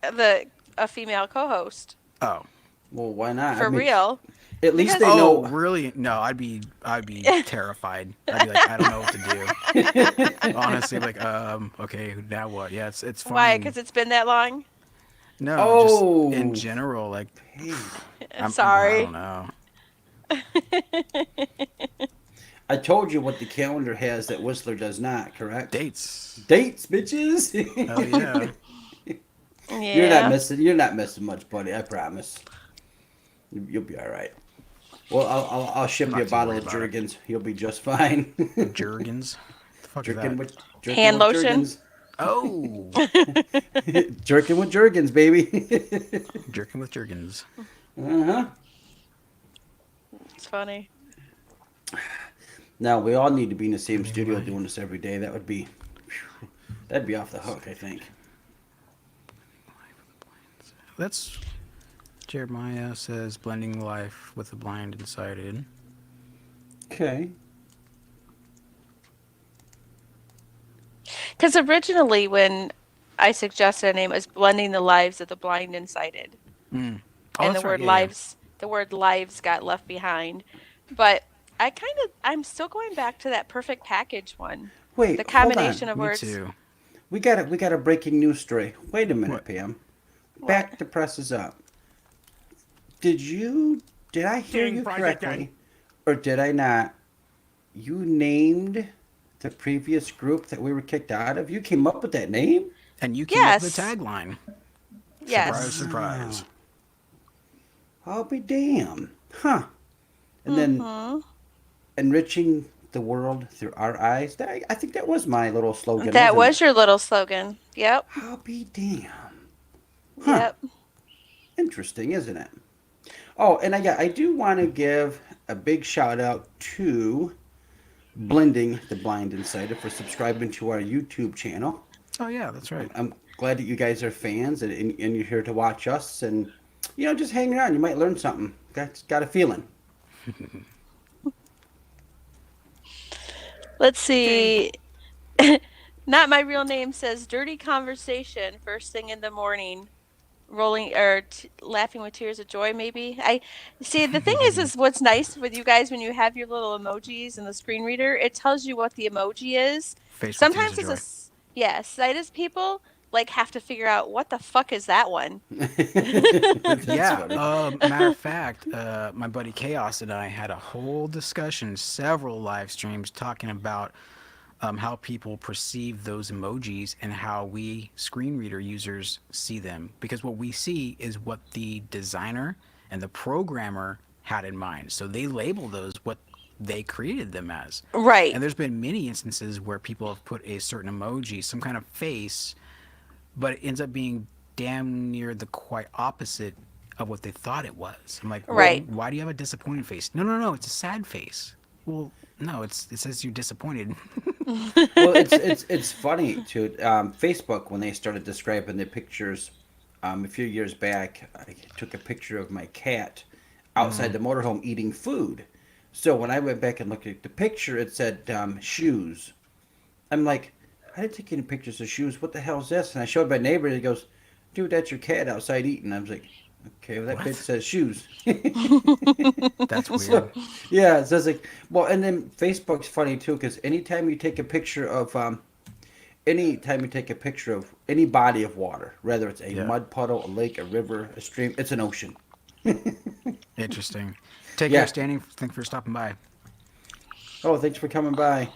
A female co-host. Oh. Well, why not? For real. At least Because- they Oh, know. really? No, I'd be terrified. I'd be like, I don't know what to do. Honestly, like, okay, now what? Yeah, it's fine. Why? Because it's been that long? No, Oh. just in general, like, Sorry. I don't know. I told you what the calendar has that Whistler does not, correct? Dates. Dates, bitches. Hell yeah. Yeah. You're not missing much, buddy. I promise. You'll be all right. Well, I'll ship I'm you a not too bottle worried of about it. Jergens. You'll be just fine. Jergens. The fuck is Jerkin that? with jerkin Hand with lotion? Jergens. Oh, Jerkin with Jergens, baby. jerking with Jergens. Uh-huh. It's funny. Now we all need to be in the same studio doing this every day. That'd be off the hook, I think. That's Jeremiah says blending life with the blind and sighted. Okay. Because originally, when I suggested a name, it was blending the lives of the blind and sighted, Oh, and that's the right, word yeah, lives, the word lives got left behind. But I'm still going back to that perfect package one. Wait, The hold combination on. of yeah. Me words. too. We got a breaking news story. Wait a minute, What? Pam. Back the presses up. Did I hear Ding, you Friday, correctly? Daddy. Or did I not? You named the previous group that we were kicked out of? You came up with that name? And you came up with the Yes. tagline. Yes. Surprise, surprise. I'll be damned. Huh. And then enriching the world through our eyes. I think that was my little slogan. That wasn't was your little slogan. Yep. it? I'll be damned. Huh. Yep. Interesting, isn't it? Oh, and I do want to give a big shout out to Blending the Blind and Sighted for subscribing to our YouTube channel. Oh yeah, that's right. I'm glad that you guys are fans and you're here to watch us and just hang around. You might learn something. Got a feeling. Let's see. Not my real name says dirty conversation first thing in the morning. rolling or laughing with tears of joy. Maybe I see. The thing is what's nice with you guys when you have your little emojis in the screen reader, it tells you what the emoji is. Face with tears Sometimes of it's a joy. yeah. Sighted people like have to figure out what the fuck is that one. That's Yeah. funny. Matter of fact, my buddy Chaos and I had a whole discussion, several live streams talking about how people perceive those emojis and how we screen reader users see them. Because what we see is what the designer and the programmer had in mind. So they label those what they created them as. Right. And there's been many instances where people have put a certain emoji, some kind of face, but it ends up being damn near the quite opposite of what they thought it was. I'm like, well, Right. why do you have a disappointed face? No, no, no, it's a sad face. Well, no, it says you're disappointed. Well, it's funny too. Facebook, when they started describing the pictures, a few years back, I took a picture of my cat outside the motorhome eating food. So when I went back and looked at the picture, it said shoes. I'm like, I didn't take any pictures of shoes. What the hell is this? And I showed my neighbor, and he goes, "Dude, that's your cat outside eating." I was like, "Okay, well that What? bitch says shoes." That's weird. So, yeah, it says like, well, and then Facebook's funny too because anytime you take a picture of any body of water, whether it's a Yeah. mud puddle, a lake, a river, a stream, it's an ocean. Interesting. Take Yeah. care, Standing. Thanks for stopping by. Oh, thanks for coming by.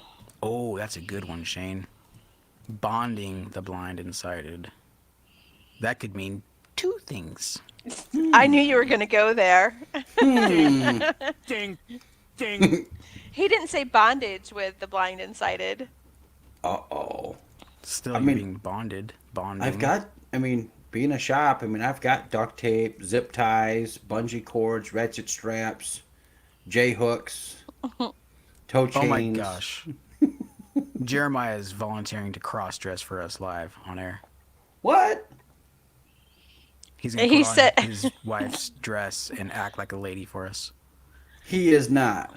Oh, that's a good one, Shane. Bonding the blind and sighted. That could mean two things. I knew you were going to go there. Ding, ding. He didn't say bondage with the blind and sighted. Uh-oh. Still, I you're mean, being bonded. Bonding. Being a shop, I've got duct tape, zip ties, bungee cords, ratchet straps, J hooks, toe chains. Oh my gosh. Jeremiah is volunteering to cross dress for us live on air. What? He's going He to put said- on his wife's dress and act like a lady for us. He is not.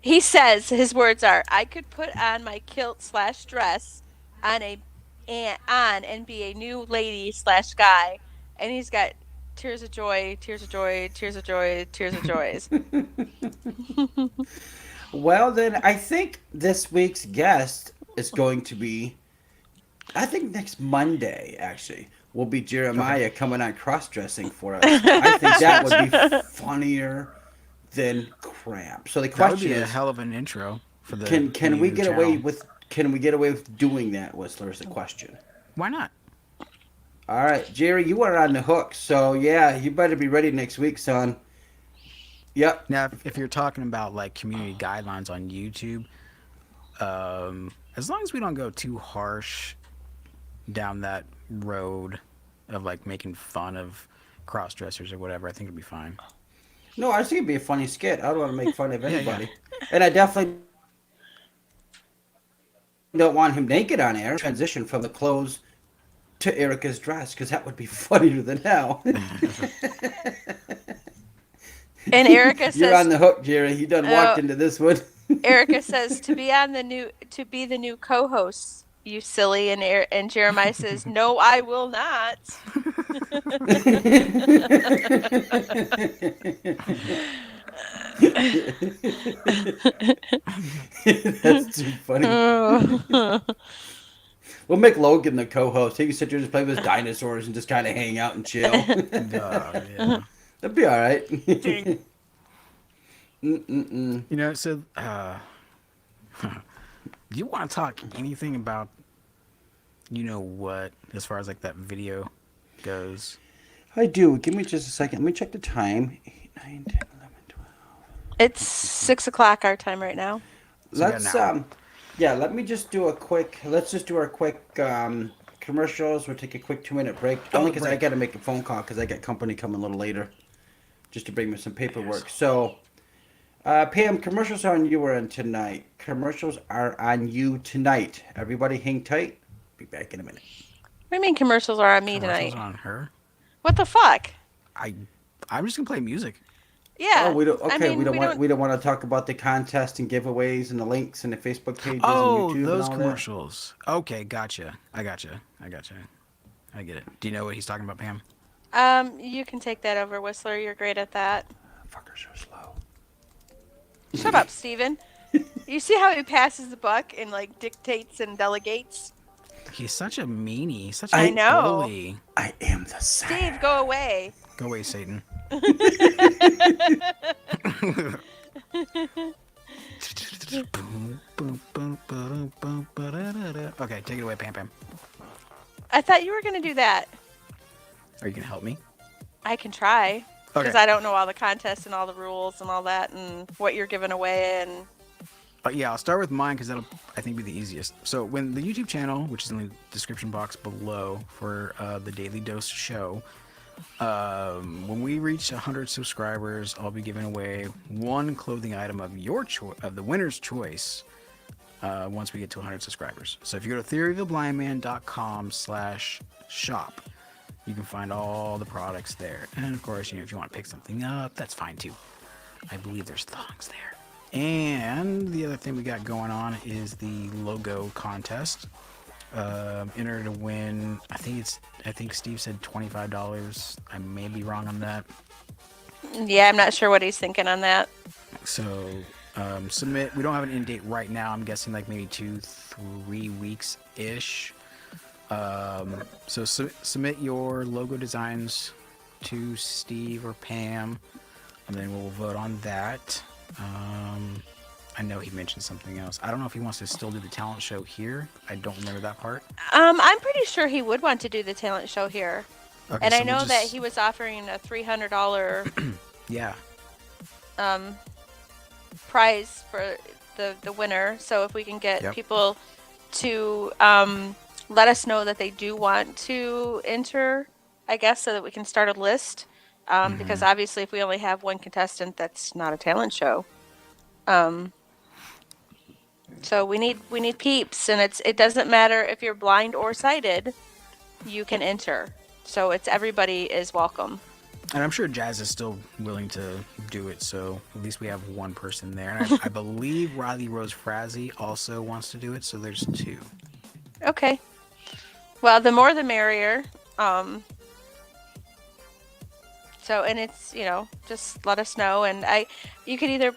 He says his words are, "I could put on my kilt/dress on and be a new lady/guy," and he's got tears of joy, tears of joy, tears of joy, tears of joys. Well, then I think this week's guest is going to be, I think next Monday, actually, will be Jeremiah coming on cross-dressing for us. I think that would be funnier than crap. So the That would question be a is, hell of an intro for the can we new get away channel. with doing that, Whistler, is the question. Why not? All right, Jerry, you are on the hook. So, yeah, you better be ready next week, son. Yep. Now, if you're talking about like community guidelines on YouTube, as long as we don't go too harsh down that road of like making fun of cross dressers or whatever, I think it'll be fine. No, I think it'd be a funny skit. I don't want to make fun of Yeah, anybody. And I definitely don't want him naked on air. Transition from the clothes to Erica's dress, because that would be funnier than hell. And Erica You're on says, the hook, Jerry. You done walked into this one. Erica says to be the new co-host, you silly, and Jeremiah says, "No, I will not." That's too funny. We'll make Logan the co-host. He can sit there and just play with his dinosaurs and just kind of hang out and chill. Yeah. That'd be all right. You know, so do you want to talk anything about, you know what, as far as like that video goes? I do. Give me just a second. Let me check the time. 8, 9, 10, 11, 12. It's 6:00 our time right now. So we got Let's an hour. let me just do a quick. Let's just do our quick commercials. We'll take a quick 2-minute break. Only because I break. got to make a phone call because I got company coming a little later, just to bring me some paperwork. So, Pam, commercials are on you or on tonight. Commercials are on you tonight. Everybody, hang tight. Be back in a minute. What do you mean commercials are on me Commercials tonight? on her. What the fuck? I'm just gonna play music. Yeah. Oh, we don't. Okay, I mean, we don't want to talk about the contest and giveaways and the links and the Facebook pages Oh, and YouTube those and all commercials. Okay, gotcha. I get it. Do you know what he's talking about, Pam? You can take that over, Whistler. You're great at that. Fuckers are slow. Shut up, Steven. You see how he passes the buck and like dictates and delegates? He's such a meanie, such I a know. bully. I am the same. Steve, go away. Go away, Satan. Okay, take it away, Pam Pam. I thought you were going to do that. Are you gonna help me? I can try. Because Okay. I don't know all the contests and all the rules and all that and what you're giving away and... Yeah, I'll start with mine because that'll, I think, be the easiest. So when the YouTube channel, which is in the description box below for the Daily Dose show, when we reach 100 subscribers, I'll be giving away one clothing item of your choice, of the winner's choice, once we get to 100 subscribers. So if you go to theoryoftheblindman.com/shop, you can find all the products there. And of course, if you want to pick something up, that's fine too. I believe there's thongs there. And the other thing we got going on is the logo contest. Enter to win. I think Steve said $25. I may be wrong on that. Yeah, I'm not sure what he's thinking on that. So submit. We don't have an end date right now. I'm guessing like maybe 2-3 weeks ish. So submit your logo designs to Steve or Pam, and then we'll vote on that. I know he mentioned something else. I don't know if he wants to still do the talent show here. I don't remember that part. I'm pretty sure he would want to do the talent show here. Okay, And so I know we'll that just- he was offering a $300 Yeah. prize for the winner. So if we can get Yep. people to let us know that they do want to enter, I guess, so that we can start a list. Because obviously, if we only have one contestant, that's not a talent show. So we need peeps, and it doesn't matter if you're blind or sighted, you can enter. So everybody is welcome. And I'm sure Jazz is still willing to do it, so at least we have one person there. And I believe Riley Rose Frazee also wants to do it, so there's two. Okay. Well, the more the merrier. So, and it's, just let us know. And you could either,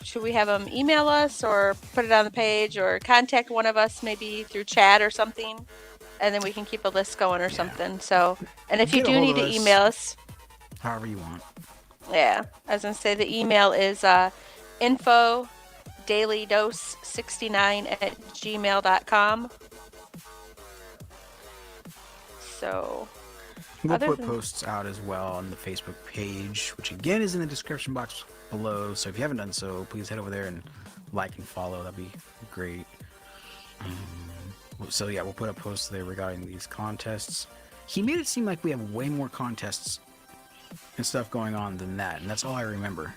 should we have them email us or put it on the page or contact one of us maybe through chat or something, and then we can keep a list going or something. So, and if you Get a do hold need of to us. email us, However you want. yeah, I was going to say the email is info dailydose69@gmail.com. So, We'll Other put than- posts out as well on the Facebook page, which again is in the description box below. So if you haven't done so, please head over there and like and follow. That'd be great. So yeah, we'll put up posts there regarding these contests. He made it seem like we have way more contests and stuff going on than that, and that's all I remember.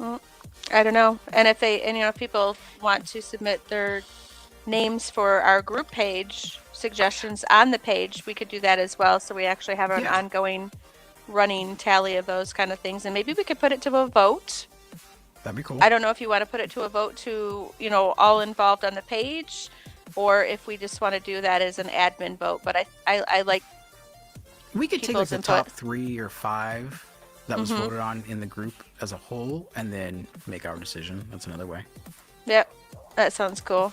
I don't know. And if if people want to submit their names for our group page, suggestions on the page, we could do that as well. So we actually have an Yeah. ongoing running tally of those kind of things. And maybe we could put it to a vote. That'd be cool. I don't know if you want to put it to a vote to, all involved on the page, or if we just want to do that as an admin vote. But I like, We could take like people's the input. top 3 or 5 that was voted on in the group as a whole, and then make our decision. That's another way. yep, that sounds cool.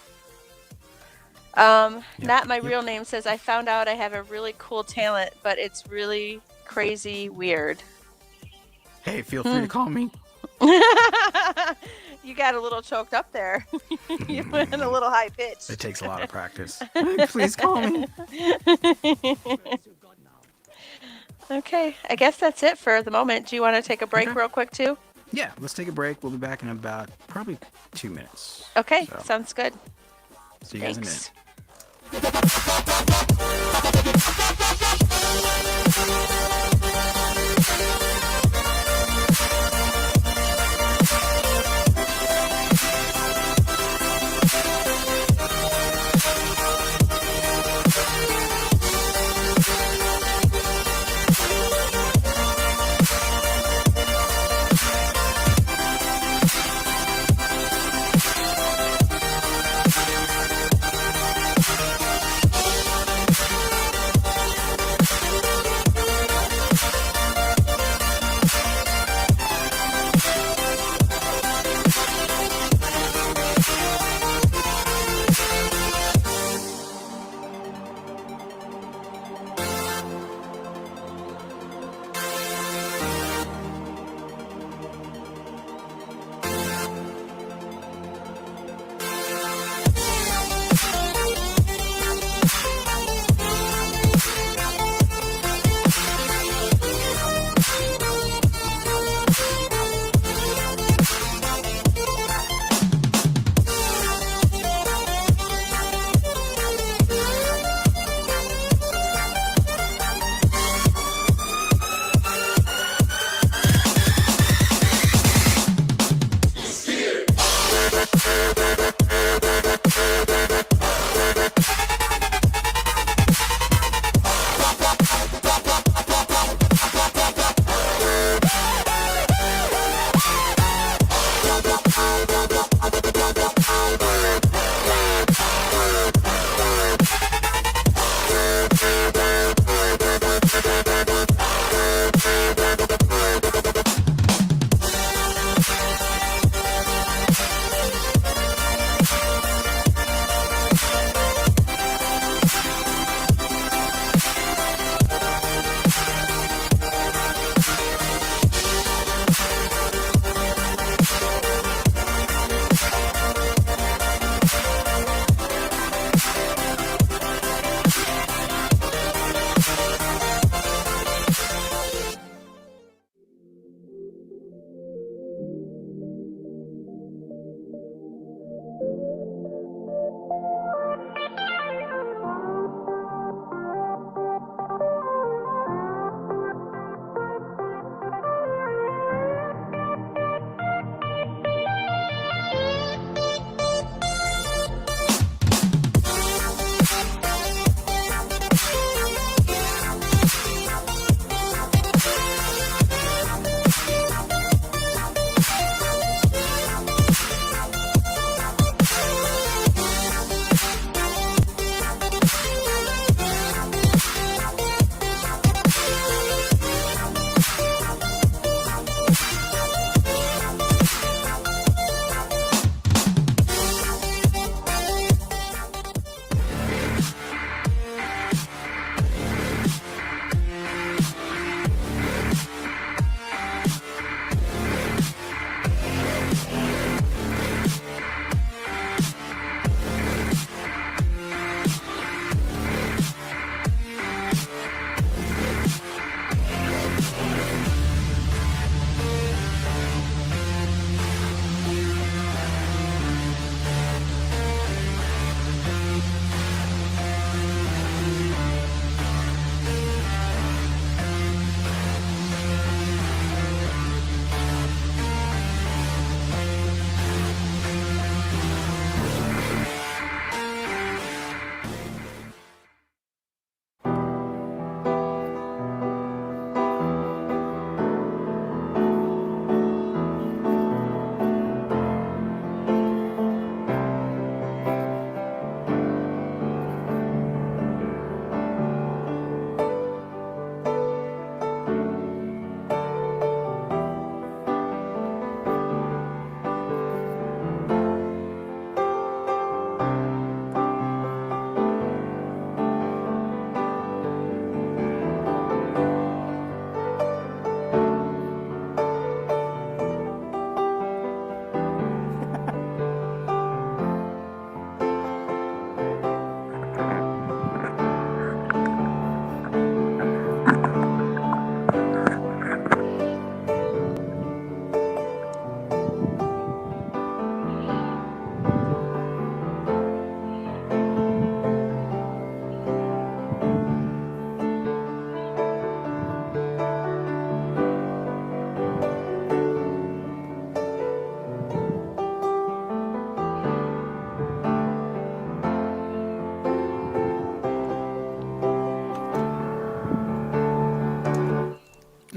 Not my real name says, I found out I have a really cool talent, but it's really crazy weird. Hey, feel free to call me. You got a little choked up there. You went in a little high pitch. It takes a lot of practice. Please call me. Okay, I guess that's it for the moment. Do you want to take a break Okay. real quick too? Yeah, let's take a break. We'll be back in about probably 2 minutes. Okay, So, sounds good. see you guys in a Thanks. minute.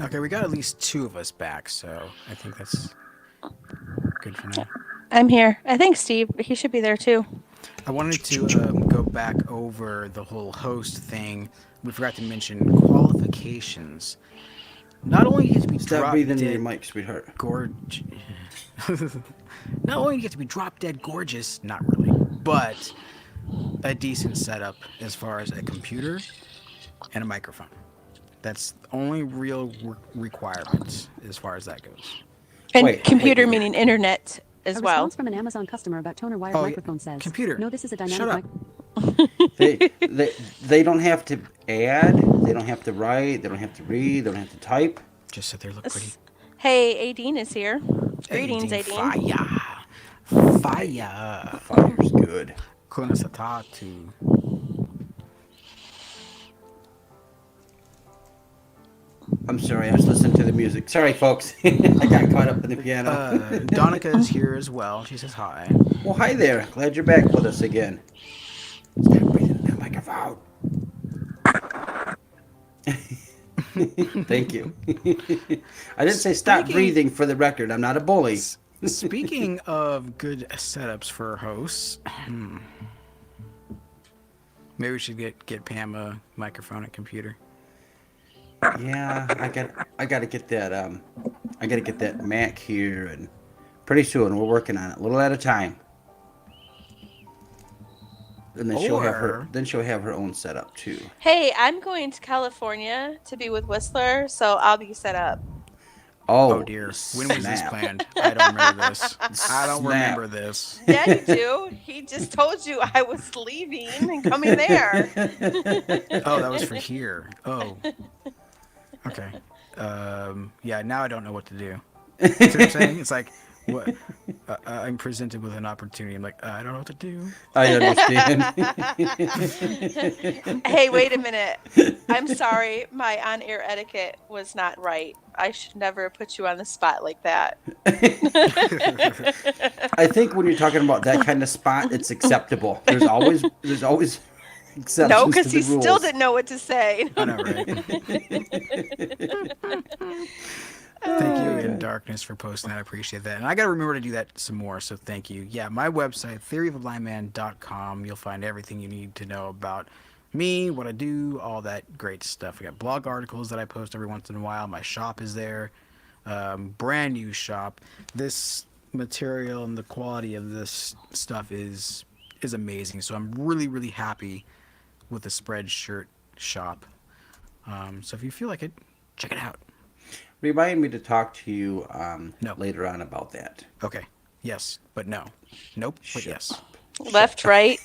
Okay, we got at least 2 of us back, so I think that's good for now. I'm here. I think Steve, he should be there too. I wanted to go back over the whole host thing. We forgot to mention qualifications. Not only do you get to be Stop drop breathing in dead your mic, sweetheart. Not only do you get to be drop dead gorgeous, not really, but a decent setup as far as a computer and a microphone. That's the only real requirement as far as that goes. And Wait, computer wait. meaning internet as A well. response from an Amazon customer about toner wired Oh, yeah. microphone says, Computer. No, this is a dynamic Shut up. They don't have to add. They don't have to write. They don't have to read. They don't have to type. Just sit there, look pretty. Hey, Aideen is here. Greetings, Aideen. Aideen. Fire. Fire's good. Kuna Satatu. I'm sorry, I was listening to the music. Sorry, folks. I got caught up in the piano. Donica is here as well. She says hi. Well, hi there. Glad you're back with us again. Stop breathing in that microphone. Thank you. I didn't say stop breathing for the record. I'm not a bully. Speaking of good setups for hosts, maybe we should get Pam a microphone and computer. Yeah, I got to get that I got to get that Mac here, and pretty soon we're working on it, a little at a time. And then she'll have her own setup too. Hey, I'm going to California to be with Whistler, so I'll be set up. Oh Dear, when was this snap. planned? I don't remember this. I don't Snap. remember this. Yeah, you do. He just told you I was leaving and coming there. Oh, that was for here. Oh, okay. Yeah, now I don't know what to do. See what I'm saying? It's like, what? I'm presented with an opportunity. I'm like, I don't know what to do. I understand. Hey, wait a minute. I'm sorry. My on-air etiquette was not right. I should never put you on the spot like that. I think when you're talking about that kind of spot, it's acceptable. There's always exceptions No, to because the he rules. still didn't know what to say. I know, right? Thank you in darkness for posting that. I appreciate that. And I got to remember to do that some more, so thank you. Yeah, my website, theoryoftheblindman.com. You'll find everything you need to know about me, what I do, all that great stuff. I got blog articles that I post every once in a while. My shop is there. Brand new shop. This material and the quality of this stuff is amazing. So I'm really, really happy with the Spreadshirt shop. So if you feel like it, check it out. Remind me to talk to you No. later on about that. Okay. Yes, but no. Nope, but yes. Left, right.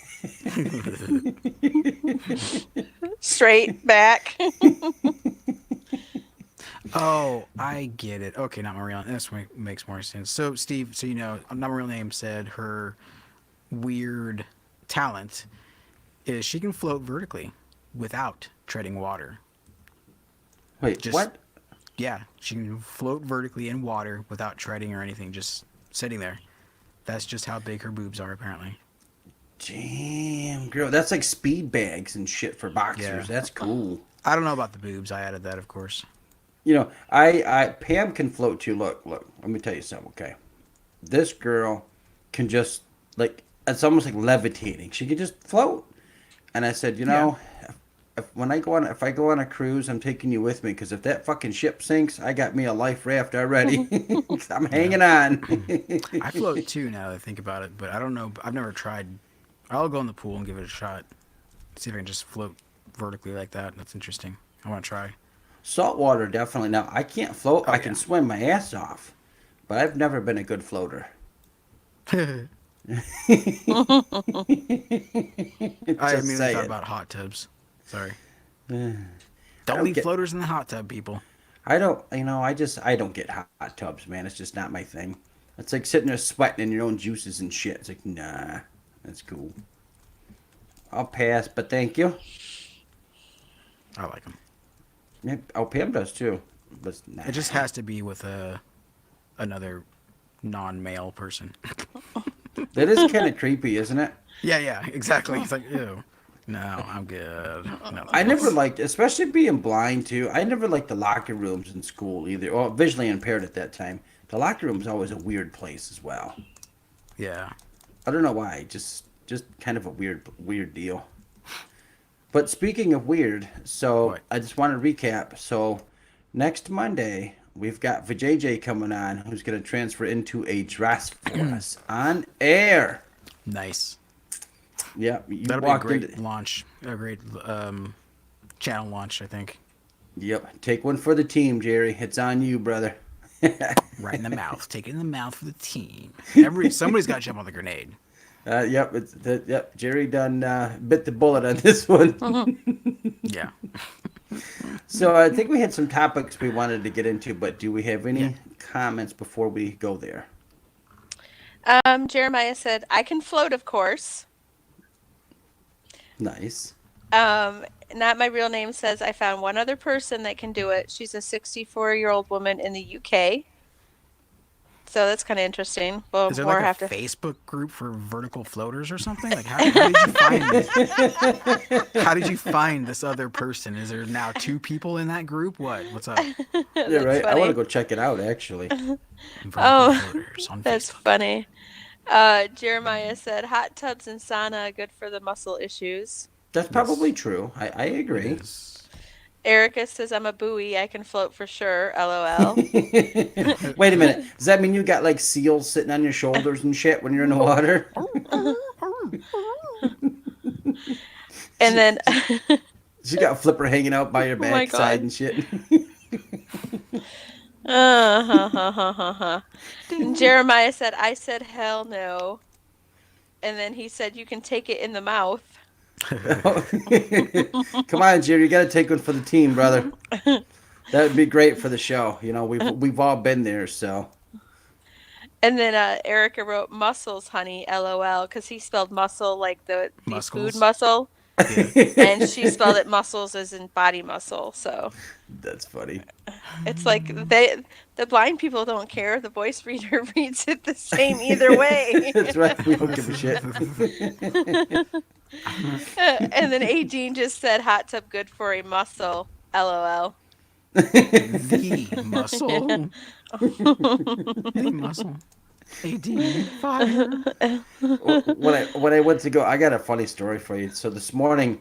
Straight, back. Oh, I get it. Okay, not my real name. This makes more sense. So, Steve, so you know, not my real name said her weird talent is she can float vertically without treading water. Wait, Just- what? Yeah, she can float vertically in water without treading or anything, just sitting there. That's just how big her boobs are, apparently. Damn, girl, that's like speed bags and shit for boxers. Yeah. That's cool. I don't know about the boobs. I added that, of course. You know, I Pam can float too. Look. Let me tell you something. Okay, this girl can just like it's almost like levitating. She can just float. And I said, you know, if I go on a cruise, I'm taking you with me because if that fucking ship sinks, I got me a life raft already. I'm hanging on. I float too now that I think about it, but I don't know. I've never tried. I'll go in the pool and give it a shot. See if I can just float vertically like that. That's interesting. I want to try. Saltwater, definitely. Now, I can't float. Oh, I can yeah. swim my ass off, but I've never been a good floater. I Just immediately saying. thought about hot tubs. Sorry. don't Don't leave get- floaters in the hot tub, people. I don't, I don't get hot tubs, man. It's just not my thing. It's like sitting there sweating in your own juices and shit. It's like, nah, that's cool. I'll pass, but thank you. I like them. Yeah, oh, Pam does too. But nah. It just has to be with another non-male person. That is kind of creepy, isn't it? Yeah, exactly. It's like, ew. No, I'm good. No, I never thanks. liked, especially being blind too. I never liked the locker rooms in school either. Well, visually impaired at that time. The locker room's always a weird place as well. Yeah. I don't know why. Just kind of a weird deal. But speaking of weird, so What? I just want to recap. So next Monday we've got Vijay coming on, who's going to transfer into a dress for us on air. Nice. Yeah, you That'll be a walked great into. launch. A great channel launch, I think. Yep, take one for the team, Jerry. It's on you, brother. Right in the mouth. Take it in the mouth for the team. Somebody's got to jump on the grenade. Yep, yep. Jerry done bit the bullet on this one. Yeah. So I think we had some topics we wanted to get into, but do we have any Yeah. comments before we go there? Jeremiah said, I can float, of course. Nice. Not my real name says, I found one other person that can do it. She's a 64-year-old woman in the UK. So that's kind of interesting. Well, Is there more like a have to. Facebook group for vertical floaters or something? Like, how did you find this? How did you find this other person? Is there now 2 people in that group? What's up? Yeah, That's right. I funny. want to go check it out, actually. Vertical Oh, floaters on that's Facebook. funny. Jeremiah said, hot tubs and sauna good for the muscle issues. That's probably true. I agree. It is. Erica says, I'm a buoy. I can float for sure. LOL. Wait a minute. Does that mean you got like seals sitting on your shoulders and shit when you're in the water? And then, You got a flipper hanging out by your Oh my backside God. and shit. And Jeremiah said, I said, hell no. And then he said, you can take it in the mouth. Come on, Jerry. You got to take one for the team, brother. That would be great for the show. You know, we've all been there, so. And then Erica wrote muscles, honey, LOL, because he spelled muscle like the Muscles? food muscle. Yeah. And she spelled it muscles as in body muscle. So That's funny. it's like the blind people don't care. The voice reader reads it the same either way. That's right. We don't give a shit. And then Adine just said hot tub good for a muscle. LOL. The muscle. The muscle. AD fire. When I went to go, I got a funny story for you. So this morning,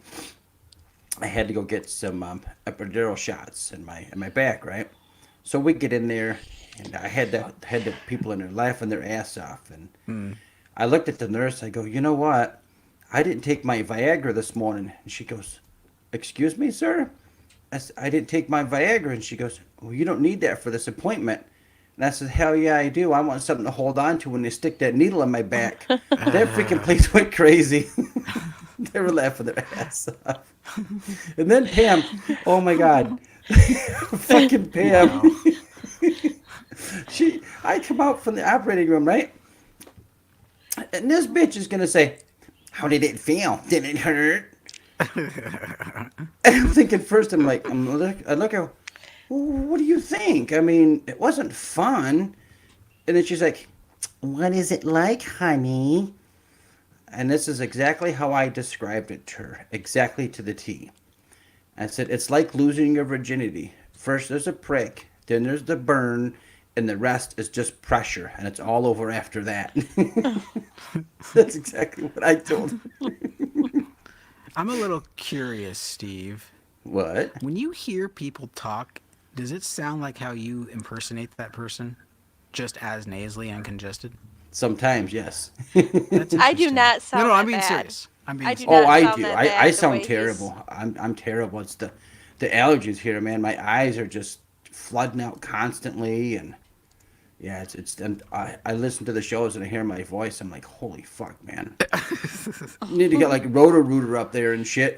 I had to go get some epidural shots in my back, right? So we get in there, and I had the people in there laughing their ass off, and I looked at the nurse. I go, you know what? I didn't take my Viagra this morning, and she goes, "Excuse me, sir." I didn't take my Viagra, and she goes, "Well, you don't need that for this appointment." And I said, "Hell yeah, I do. I want something to hold on to when they stick that needle in my back." That freaking place went crazy. They were laughing their ass off. And then Pam, oh my God, fucking Pam. Wow. I come out from the operating room, right? And this bitch is gonna say, "How did it feel? Did it hurt?" And I'm thinking first, I look at her, what do you think? I mean, it wasn't fun. And then she's like, "What is it like, honey?" And this is exactly how I described it to her, exactly to the T. I said, it's like losing your virginity. First there's a prick, then there's the burn, and the rest is just pressure, and it's all over after that. That's exactly what I told her. I'm a little curious, Steve. What? When you hear people talk, does it sound like how you impersonate that person? Just as nasally and congested? Sometimes, yes. That's I do interesting. not sound No, that I'm being bad. serious. I'm being I do serious. Oh, not I sound do. that I bad the way sound he's- terrible. I'm terrible. It's the allergies here, man. My eyes are just flooding out constantly, and yeah, it's. And I listen to the shows and I hear my voice. I'm like, holy fuck, man. You need to get like Roto-Rooter up there and shit.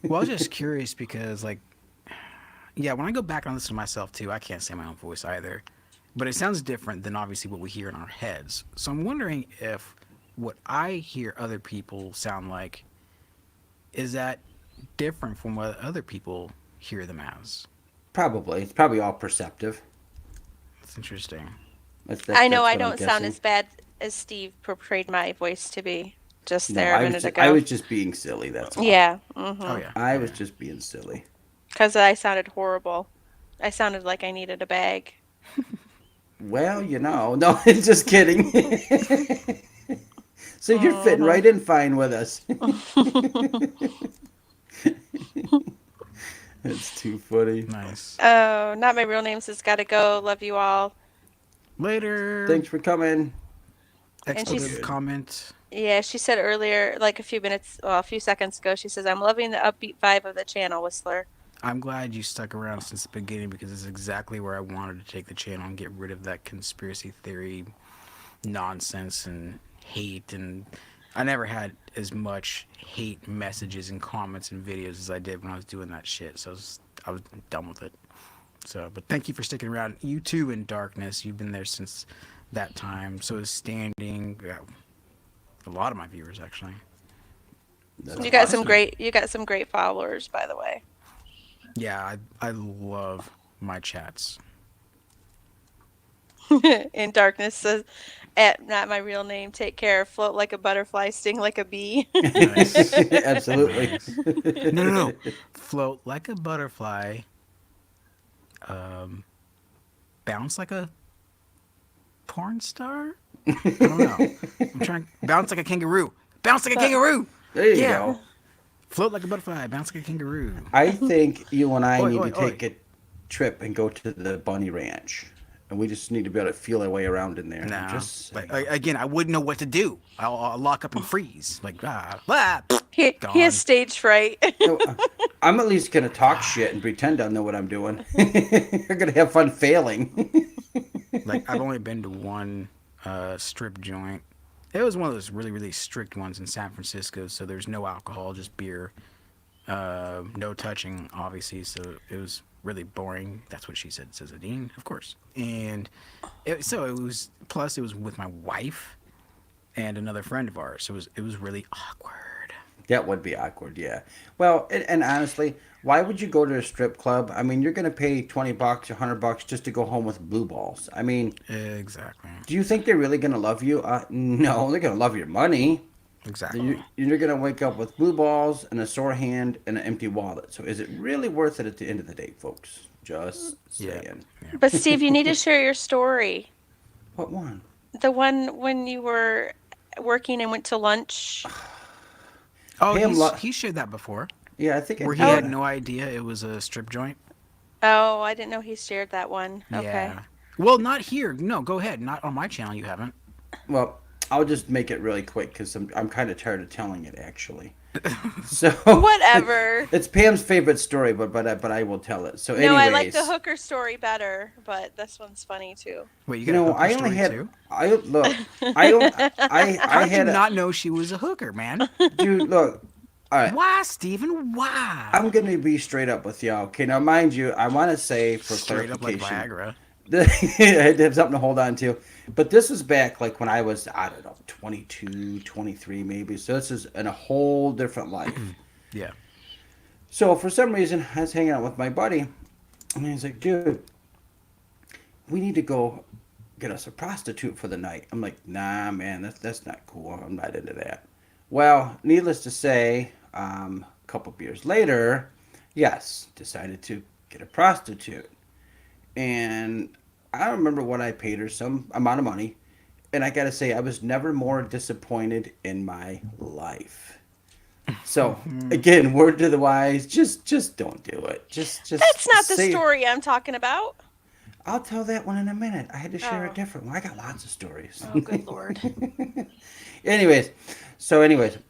Well, I was just curious because, like, yeah, when I go back and listen to myself too, I can't say my own voice either. But it sounds different than obviously what we hear in our heads. So I'm wondering if what I hear other people sound like, is that different from what other people hear them as? Probably. It's probably all perceptive. That's interesting. I know that's I what I'm don't sound guessing. as bad as Steve portrayed my voice to be. just No, there a minute I ago. was just being silly. That's all. Yeah. Oh Mm-hmm. yeah. I yeah, was yeah. just being silly. Because I sounded horrible. I sounded like I needed a bag. Well, no, just kidding. So you're fitting Mm-hmm. right in fine with us. That's too funny. Nice. Oh, not my real name says gotta go. Love you all. Later. Thanks for coming. And Oh, she's Expletive good. comment. yeah, she said earlier, like a few seconds ago, she says, I'm loving the upbeat vibe of the channel, Whistler. I'm glad you stuck around since the beginning because it's exactly where I wanted to take the channel and get rid of that conspiracy theory nonsense and hate. And I never had as much hate messages and comments and videos as I did when I was doing that shit. So I was done with it. So, but thank you for sticking around. You too, in darkness. You've been there since that time. So is standing. Yeah, a lot of my viewers actually. That's You got awesome. you got some great followers, by the way. Yeah, I love my chats. In darkness says at not my real name, take care, float like a butterfly, sting like a bee. Nice. Absolutely. Nice. No, no, no. Float like a butterfly. Um, bounce like a porn star. I don't know. I'm trying. Bounce like a kangaroo. Bounce like a kangaroo. There you Yeah. go. Float like a butterfly. Bounce like a kangaroo. I think you and I Oi, need oi, to oi. take a trip and go to the bunny ranch. And we just need to be able to feel our way around in there. Nah. Just But saying. again, I wouldn't know what to do. I'll lock up and freeze. Like He gone. has stage fright. No, I'm at least going to talk shit and pretend I know what I'm doing. You're going to have fun failing. Like I've only been to one strip joint. It was one of those really, really strict ones in San Francisco, so there's no alcohol, just beer. No touching, obviously, so it was really boring. That's what she said, says Adine, of course. And so it was, plus it was with my wife and another friend of ours, so it was really awkward. That would be awkward, yeah. Well, and honestly, why would you go to a strip club? I mean, you're going to pay $20, $100 just to go home with blue balls. I mean, Exactly. do you think they're really going to love you? No, they're going to love your money. Exactly. You're going to wake up with blue balls and a sore hand and an empty wallet. So is it really worth it at the end of the day, folks? Just Yeah. saying. Yeah. But Steve, you need to share your story. What one? The one when you were working and went to lunch. Oh, Hey, he shared that before, Yeah, I think where I he did. had no idea it was a strip joint. Oh, I didn't know he shared that one. Okay. Yeah. Well, not here. No, go ahead. Not on my channel. You haven't. Well, I'll just make it really quick because I'm kind of tired of telling it, actually. So Whatever. It's Pam's favorite story, but I will tell it. So No, anyways, I like the hooker story better, but this one's funny too. Wait, you got a hooker I story only had too? I look I How did you had not know she was a hooker, man? dude look. All right, Why, Steven? Why? I'm gonna be straight up with y'all. Okay, now mind you, I want to say for Straight up like clarification, Viagra. I had to have something to hold on to. But this was back like when I was, I don't know, 22, 23 maybe. So this is in a whole different life. Yeah. So for some reason, I was hanging out with my buddy, and he's like, dude, we need to go get us a prostitute for the night. I'm like, nah, man, that's not cool. I'm not into that. Well, needless to say, a couple beers later, yes, decided to get a prostitute. And I don't remember what I paid her, some amount of money. And I gotta say, I was never more disappointed in my life. So again, word to the wise, just don't do it. Just That's not the say, story I'm talking about. I'll tell that one in a minute. I had to share a Oh. different one. I got lots of stories. Oh, good lord. anyways,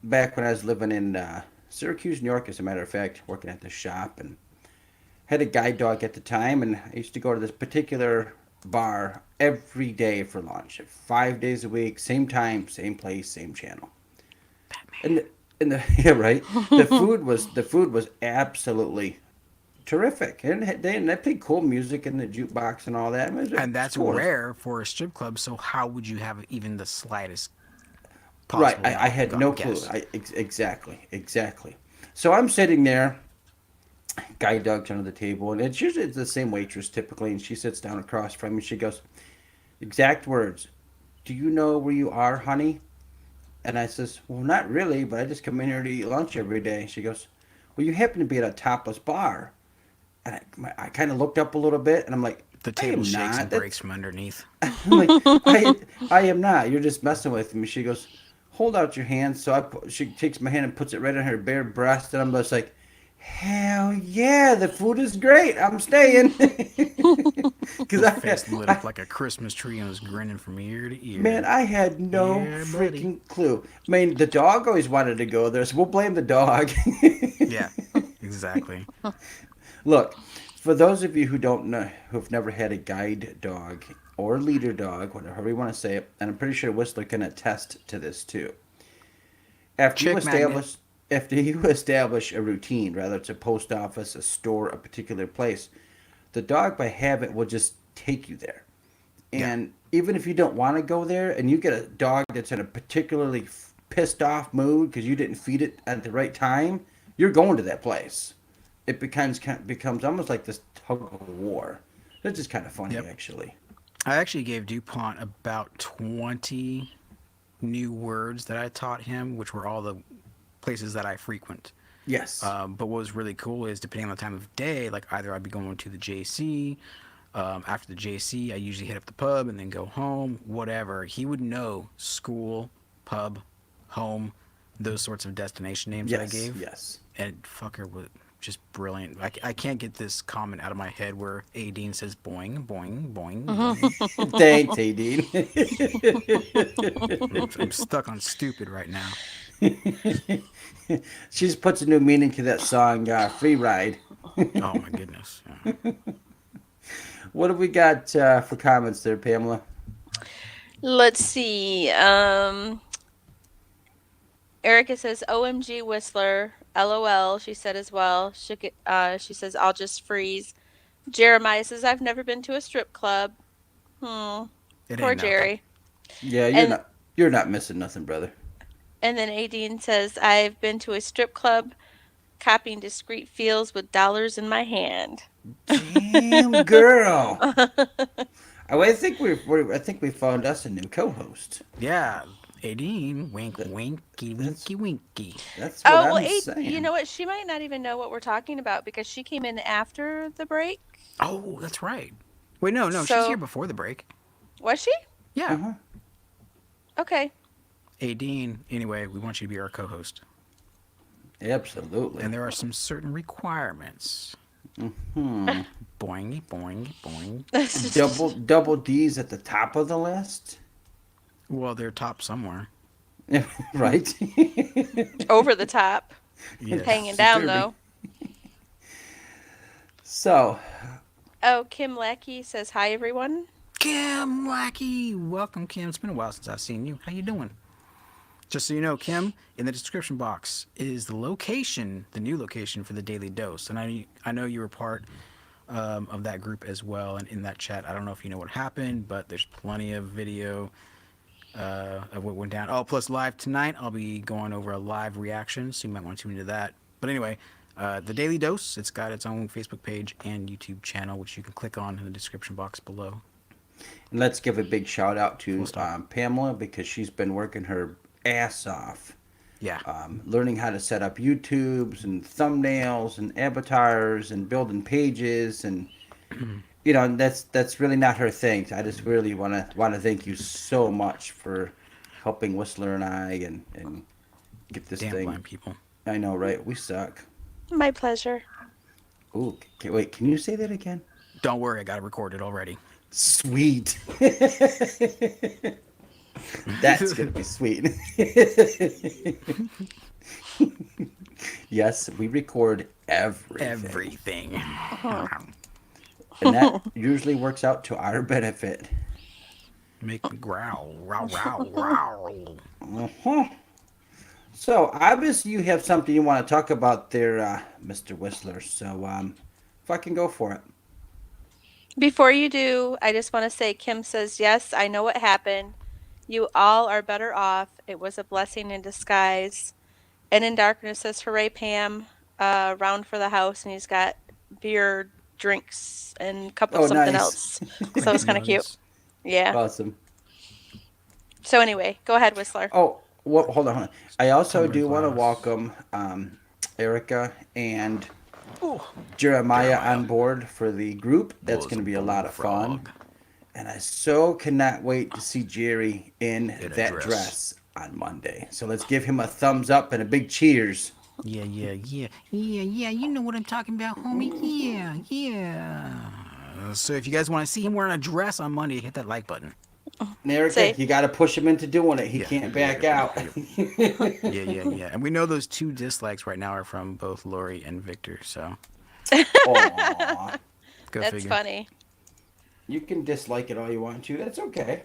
back when I was living in Syracuse, New York, as a matter of fact, working at the shop, and had a guide dog at the time, and I used to go to this particular bar every day for lunch, 5 days a week, same time, same place, same channel. And the yeah, right. The food was absolutely terrific, and they played cool music in the jukebox and all that. And that's cool. rare for a strip club, so how would you have even the slightest Right, possible I had no clue. guess? Exactly. So I'm sitting there, guide dog's under the table, and it's usually the same waitress typically, and she sits down across from me. She goes, exact words, "Do you know where you are, honey?" And I says, well, not really, but I just come in here to eat lunch every day. She goes, well, you happen to be at a topless bar. And I kind of looked up a little bit, and I'm like, The I table am shakes not. and breaks from underneath. I'm like, I am not. You're just messing with me. She goes, hold out your hand. So she takes my hand and puts it right on her bare breast, and I'm just like, hell yeah, the food is great. I'm staying. Because His face lit up like a Christmas tree and was grinning from ear to man, ear. I had no Yeah, buddy. freaking clue. I mean, the dog always wanted to go there, so we'll blame the dog. Yeah, exactly. Look, for those of you who don't know, who've never had a guide dog or leader dog, whatever you want to say it, and I'm pretty sure Whistler can attest to this too. After you Chick magnet. establish, after you establish a routine, whether it's a post office, a store, a particular place, the dog by habit will just take you there. Yeah. And even if you don't want to go there, and you get a dog that's in a particularly pissed off mood because you didn't feed it at the right time, you're going to that place. It becomes almost like this tug of war. It's just kind of funny, Yep. actually. I actually gave DuPont about 20 new words that I taught him, which were all the places that I frequent. Yes. But what was really cool is depending on the time of day, like either I'd be going to the JC. After the JC, I usually hit up the pub and then go home, whatever. He would know school, pub, home, those sorts of destination names that I Yes. gave. Yes. And fucker was just brilliant. I can't get this comment out of my head where Adine says boing, boing, boing, boing. Thanks, Adine. I'm stuck on stupid right now. She just puts a new meaning to that song, Free Ride. Oh my goodness. Yeah. What have we got for comments there, Pamela? Let's see. Erica says, "OMG Whistler, LOL." She said as well. She says, "I'll just freeze." Jeremiah says, "I've never been to a strip club." It Poor ain't nothing. Jerry. Yeah, And you're not missing nothing, brother. and then Adine says, "I've been to a strip club, copying discreet feels with dollars in my hand." Damn, girl. I think I think we found us a new co-host. Yeah. Adine, wink, That- winky, that's- winky, winky. That's what Oh, I'm well, saying. you know what? She might not even know what we're talking about because she came in after the break. Oh, that's right. Wait, no, she's So- here before the break. Was she? Yeah. Uh-huh. Okay. Adine, anyway, we want you to be our co-host. Absolutely. And there are some certain requirements. Hmm. Boing, boing, boing. Double D's at the top of the list, Well, they're top somewhere. right? Over the top. Yes. Hanging down, Derby. though. So, Oh, Kim Lackey says, "Hi, everyone." Kim Lackey, welcome, Kim. It's been a while since I've seen you. How you doing? Just so you know, Kim, in the description box is the location, the new location for the Daily Dose. And I know you were part of that group as well. And in that chat, I don't know if you know what happened, but there's plenty of video of what went down. Oh, plus live tonight, I'll be going over a live reaction, so you might want to tune into that. But anyway, the Daily Dose, it's got its own Facebook page and YouTube channel, which you can click on in the description box below. and let's give a big shout out to Full stop. Pamela because she's been working her ass off, Yeah. learning how to set up YouTubes and thumbnails and avatars and building pages and that's really not her thing. I just really want to thank you so much for helping Whistler and I and get this Damn thing. blind people. I know, right? We suck. My pleasure. Ooh, wait, can you say that again? Don't worry, I got it recorded already. Sweet. That's gonna be sweet. Yes, we record everything. And that usually works out to our benefit. Make me growl. Growl, growl, growl. Uh-huh. So obviously you have something you want to talk about there, Mr. Whistler. So if I can go for it. Before you do, I just want to say, Kim says, "Yes, I know what happened. You all are better off. It was a blessing in disguise." And in darkness says, "Hooray, Pam. Round for the house." And he's got beer, drinks, and a cup of Oh, something nice. else. So it's kind of cute. Yeah. Awesome. So anyway, go ahead, Whistler. Oh, Well, hold on. I also Tumblr do want to class. welcome Erica and Oh, Jeremiah Jeremiah. on board for the group. That's Was going a to be a lot of fun. bullfrog And I so cannot wait to see Jerry in in a that dress. dress on Monday. So let's give him a thumbs up and a big cheers. Yeah, yeah, yeah, yeah, yeah. You know what I'm talking about, homie. Yeah, yeah. So if you guys want to see him wearing a dress on Monday, hit that like button. And Erica, Say, you got to push him into doing it. He Yeah, can't yeah, back out. yeah, yeah, yeah. And we know those 2 dislikes right now are from both Lori and Victor. So Aw. go that's figure. funny. You can dislike it all you want to. That's okay.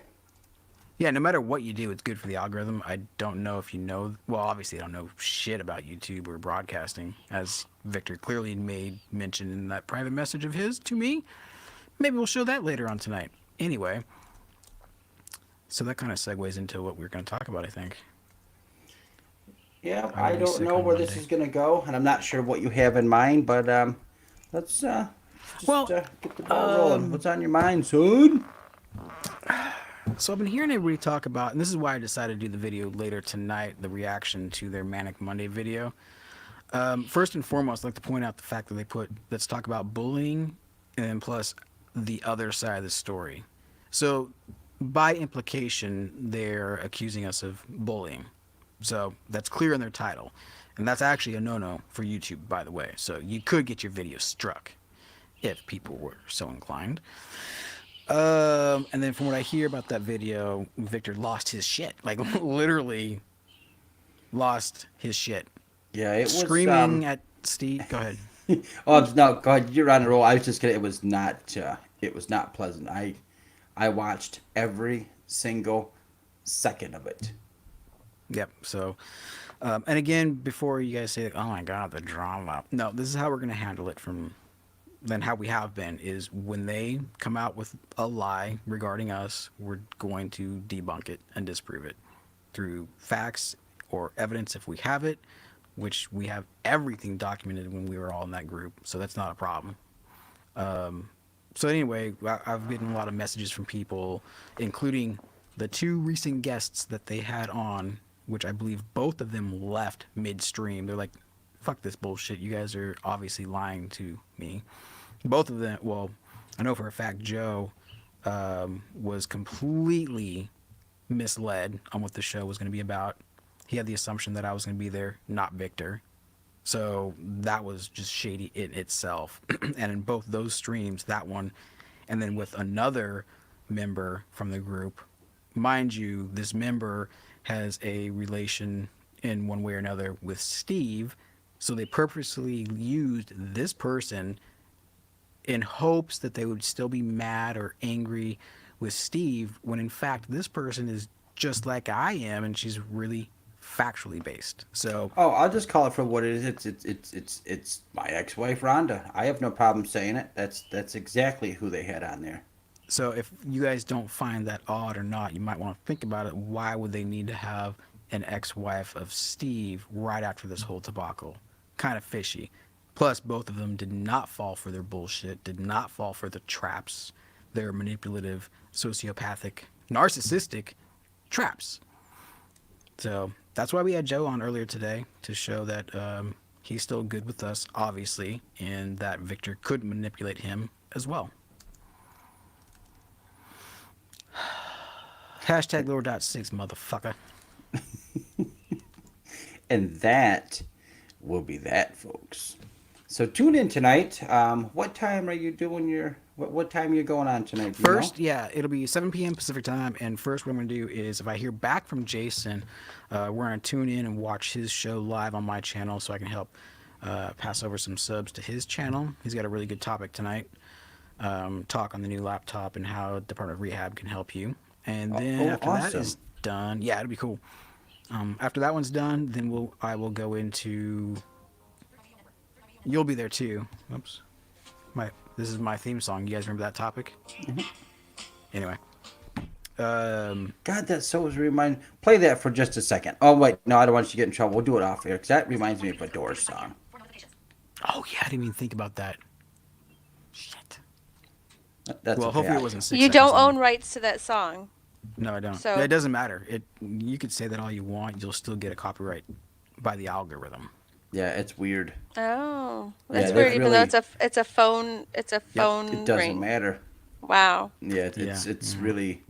Yeah, no matter what you do, it's good for the algorithm. I don't know if you know. Well, obviously, I don't know shit about YouTube or broadcasting, as Victor clearly made mention in that private message of his to me. Maybe we'll show that later on tonight. Anyway, so that kind of segues into what we're going to talk about, I think. Yeah, How to I be don't sick know on where this Monday. is going to go, and I'm not sure what you have in mind, but let's just Well, get the ball rolling. What's on your mind, son? So I've been hearing everybody talk about, and this is why I decided to do the video later tonight, the reaction to their Manic Monday video. First and foremost, I'd like to point out the fact that they put, let's talk about bullying, and then plus the other side of the story. So by implication, they're accusing us of bullying. So that's clear in their title. And that's actually a no-no for YouTube, by the way. So you could get your video struck if people were so inclined. And then from what I hear about that video, Victor lost his shit. Like literally lost his shit. Yeah, it was Screaming at Steve. Go ahead. Oh no, go ahead. You're on a roll. I was just kidding. It was not pleasant. I watched every single second of it. Yep. So, and again, before you guys say, "Oh my God, the drama," no, this is how we're gonna handle it. From then, how we have been is when they come out with a lie regarding us, we're going to debunk it and disprove it through facts or evidence if we have it, which we have everything documented when we were all in that group, so that's not a problem. So anyway, I've gotten a lot of messages from people, including the 2 recent guests that they had on, which I believe both of them left midstream. They're like, fuck this bullshit. You guys are obviously lying to me. Both of them, well, I know for a fact Joe was completely misled on what the show was going to be about. He had the assumption that I was going to be there, not Victor. So that was just shady in itself. And in both those streams, that one, and then with another member from the group, mind you, this member has a relation in one way or another with Steve. So they purposely used this person in hopes that they would still be mad or angry with Steve, when in fact this person is just like I am, and she's really factually based. So Oh, I'll just call it for what it is. It's my ex-wife Rhonda. I have no problem saying it. That's exactly who they had on there. so if you guys don't find that odd or not, you might want to think about it. Why would they need to have an ex-wife of Steve right after this whole debacle? Kind of fishy. Plus, both of them did not fall for their bullshit, did not fall for the traps, their manipulative, sociopathic, narcissistic traps. So that's why we had Joe on earlier today, to show that he's still good with us, obviously, and that Victor could manipulate him as well. Hashtag lower.6, motherfucker. And that will be that, folks. So tune in tonight. What time are you doing your? What time are you going on tonight? Do you First, know? yeah, it'll be 7 p.m. Pacific time. And first, what I'm going to do is, if I hear back from Jason, we're going to tune in and watch his show live on my channel, so I can help pass over some subs to his channel. He's got a really good topic tonight. Talk on the new laptop and how Department of Rehab can help you. And then after that awesome. is done, yeah, it'll be cool. After that one's done, then I will go into. You'll be there too. Oops. This is my theme song. You guys remember that topic? Mm-hmm. Anyway. God, that so remind. Play that for just a second. Oh wait, no, I don't want you to get in trouble. We'll do it off air because that reminds me of a Doors song. Oh yeah, I didn't even think about that. Shit. That's Well, okay. hopefully it wasn't 6 You seconds don't long. own rights to that song. No, I don't. So It doesn't matter. You could say that all you want, you'll still get a copyright by the algorithm. Yeah, it's weird. oh, Yeah, that's they've weird. Even though really. it's a Yep. It phone doesn't ring. matter. Wow. Yeah, Yeah. it's Mhm. really.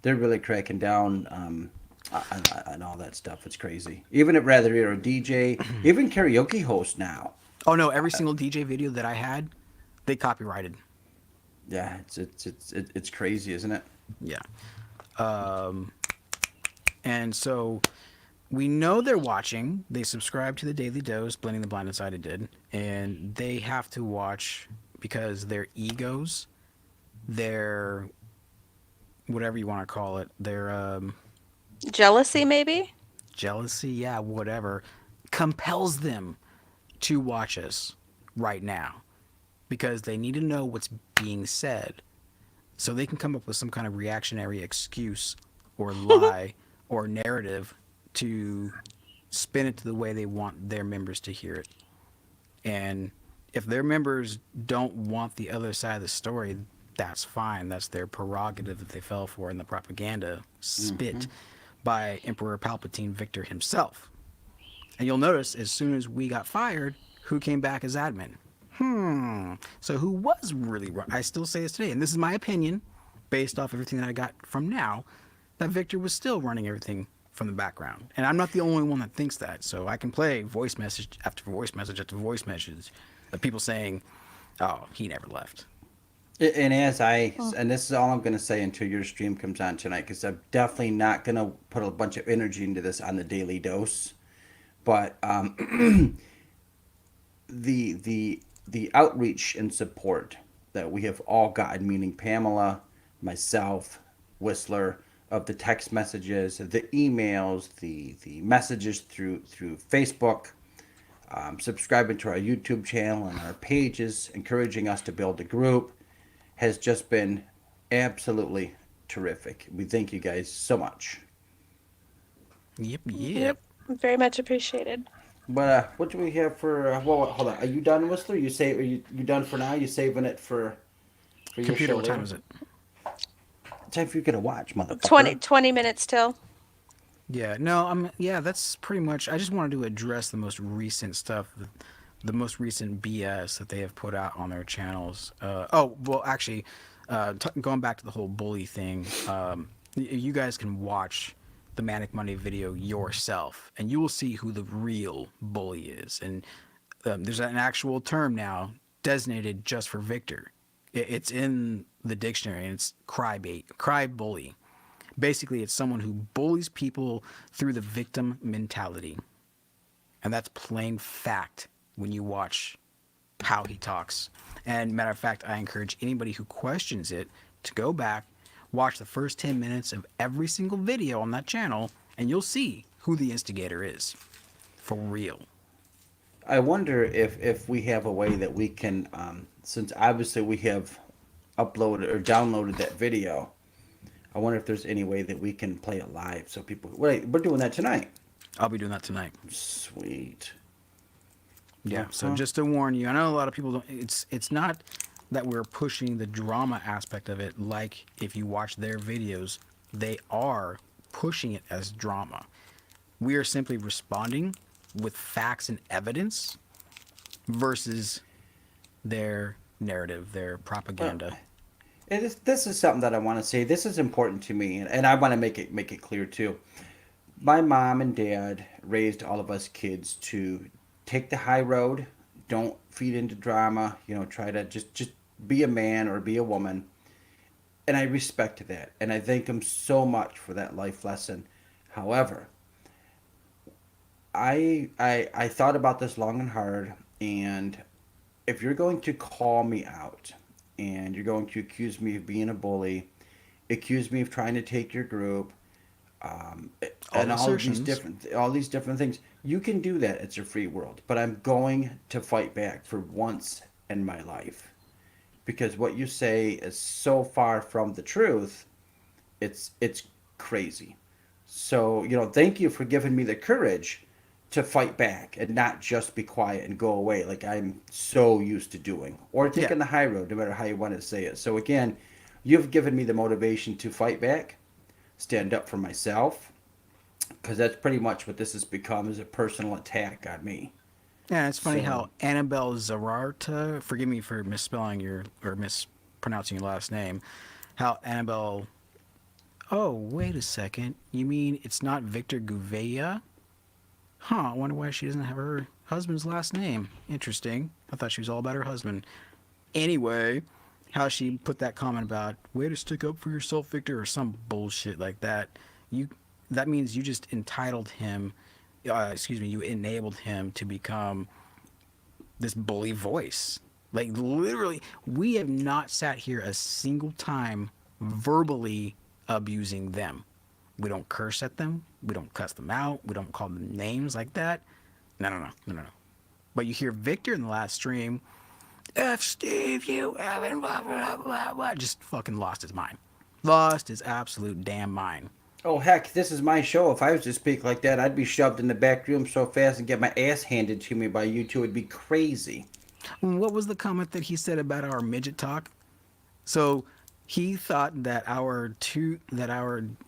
They're really cracking down on all that stuff. It's crazy. Even at rather you're a DJ, even karaoke host now. Oh no, every single DJ video that I had, they copyrighted. Yeah, it's crazy, isn't it? Yeah. Um, and so we know they're watching. They subscribe to the Daily Dose, Blending the Blind Inside it did, and they have to watch because their egos, their whatever you want to call it, their Jealousy, maybe? jealousy, yeah, whatever, compels them to watch us right now because they need to know what's being said so they can come up with some kind of reactionary excuse or lie or narrative to spin it to the way they want their members to hear it. And if their members don't want the other side of the story, that's fine. That's their prerogative that they fell for in the propaganda spit by Emperor Palpatine Victor himself. And you'll notice as soon as we got fired, who came back as admin? So who was really wrong? I still say this today, and this is my opinion, based off everything that I got from now, that Victor was still running everything from the background. And I'm not the only one that thinks that. So I can play voice message after voice message after voice message of people saying, oh, he never left. And and this is all I'm going to say until your stream comes on tonight, because I'm definitely not going to put a bunch of energy into this on the Daily Dose. But the outreach and support that we have all gotten, meaning Pamela, myself, Whistler, of the text messages, the emails, the messages through Facebook, subscribing to our YouTube channel and our pages, encouraging us to build a group, has just been absolutely terrific. We thank you guys so much. Yep, yep. Yep. Very much appreciated. But what do we have for? Well, hold on. Are you done, Whistler? Are you done for now? You saving it for your Computer, show what time later? is it? Time for you to watch, motherfucker. 20 minutes till. Yeah, no, yeah, that's pretty much. I just wanted to address the most recent stuff, the most recent BS that they have put out on their channels. Oh, well, actually, going back to the whole bully thing, you guys can watch the Manic Monday video yourself, and you will see who the real bully is. And there's an actual term now designated just for Victor. It's in the dictionary, and it's cry bully. Basically, it's someone who bullies people through the victim mentality. And that's plain fact when you watch how he talks. And matter of fact, I encourage anybody who questions it to go back, watch the first 10 minutes of every single video on that channel, and you'll see who the instigator is. For real. I wonder if we have a way that we can, since obviously we have uploaded or downloaded that video. I wonder if there's any way that we can play it live so people. Wait, we're doing that tonight. I'll be doing that tonight. Sweet. Yeah. So just to warn you, I know a lot of people don't. It's not that we're pushing the drama aspect of it. Like if you watch their videos, they are pushing it as drama. We are simply responding with facts and evidence versus their narrative, their propaganda. This is something that I want to say. This is important to me, and I want to make it clear too. My mom and dad raised all of us kids to take the high road. Don't feed into drama. Try to just be a man or be a woman. And I respect that, and I thank them so much for that life lesson. However, I thought about this long and hard, and if you're going to call me out and you're going to accuse me of being a bully, accuse me of trying to take your group, and assertions. all these different things, you can do that. It's a free world, but I'm going to fight back for once in my life, because what you say is so far from the truth. It's crazy. So thank you for giving me the courage to fight back and not just be quiet and go away like I'm so used to doing, or taking Yeah. the high road, no matter how you want to say it. So again, you've given me the motivation to fight back, stand up for myself, because that's pretty much what this has become, is a personal attack on me. Yeah, it's funny So- how Annabelle Zararta, forgive me for misspelling your or mispronouncing your last name, how Annabelle. Oh, wait a second. You mean it's not Victor Gouveia? Huh, I wonder why she doesn't have her husband's last name. Interesting. I thought she was all about her husband. Anyway, how she put that comment about way to stick up for yourself, Victor, or some bullshit like that. That means you just entitled him, you enabled him to become this bully voice. Like literally, we have not sat here a single time verbally abusing them. We don't curse at them. We don't cuss them out. We don't call them names like that. No. But you hear Victor in the last stream, F Steve, you haven't blah, blah, blah, blah. Just fucking lost his mind. Lost his absolute damn mind. Oh, heck, this is my show. If I was to speak like that, I'd be shoved in the back room so fast and get my ass handed to me by you two. It'd be crazy. What was the comment that he said about our midget talk? So he thought that our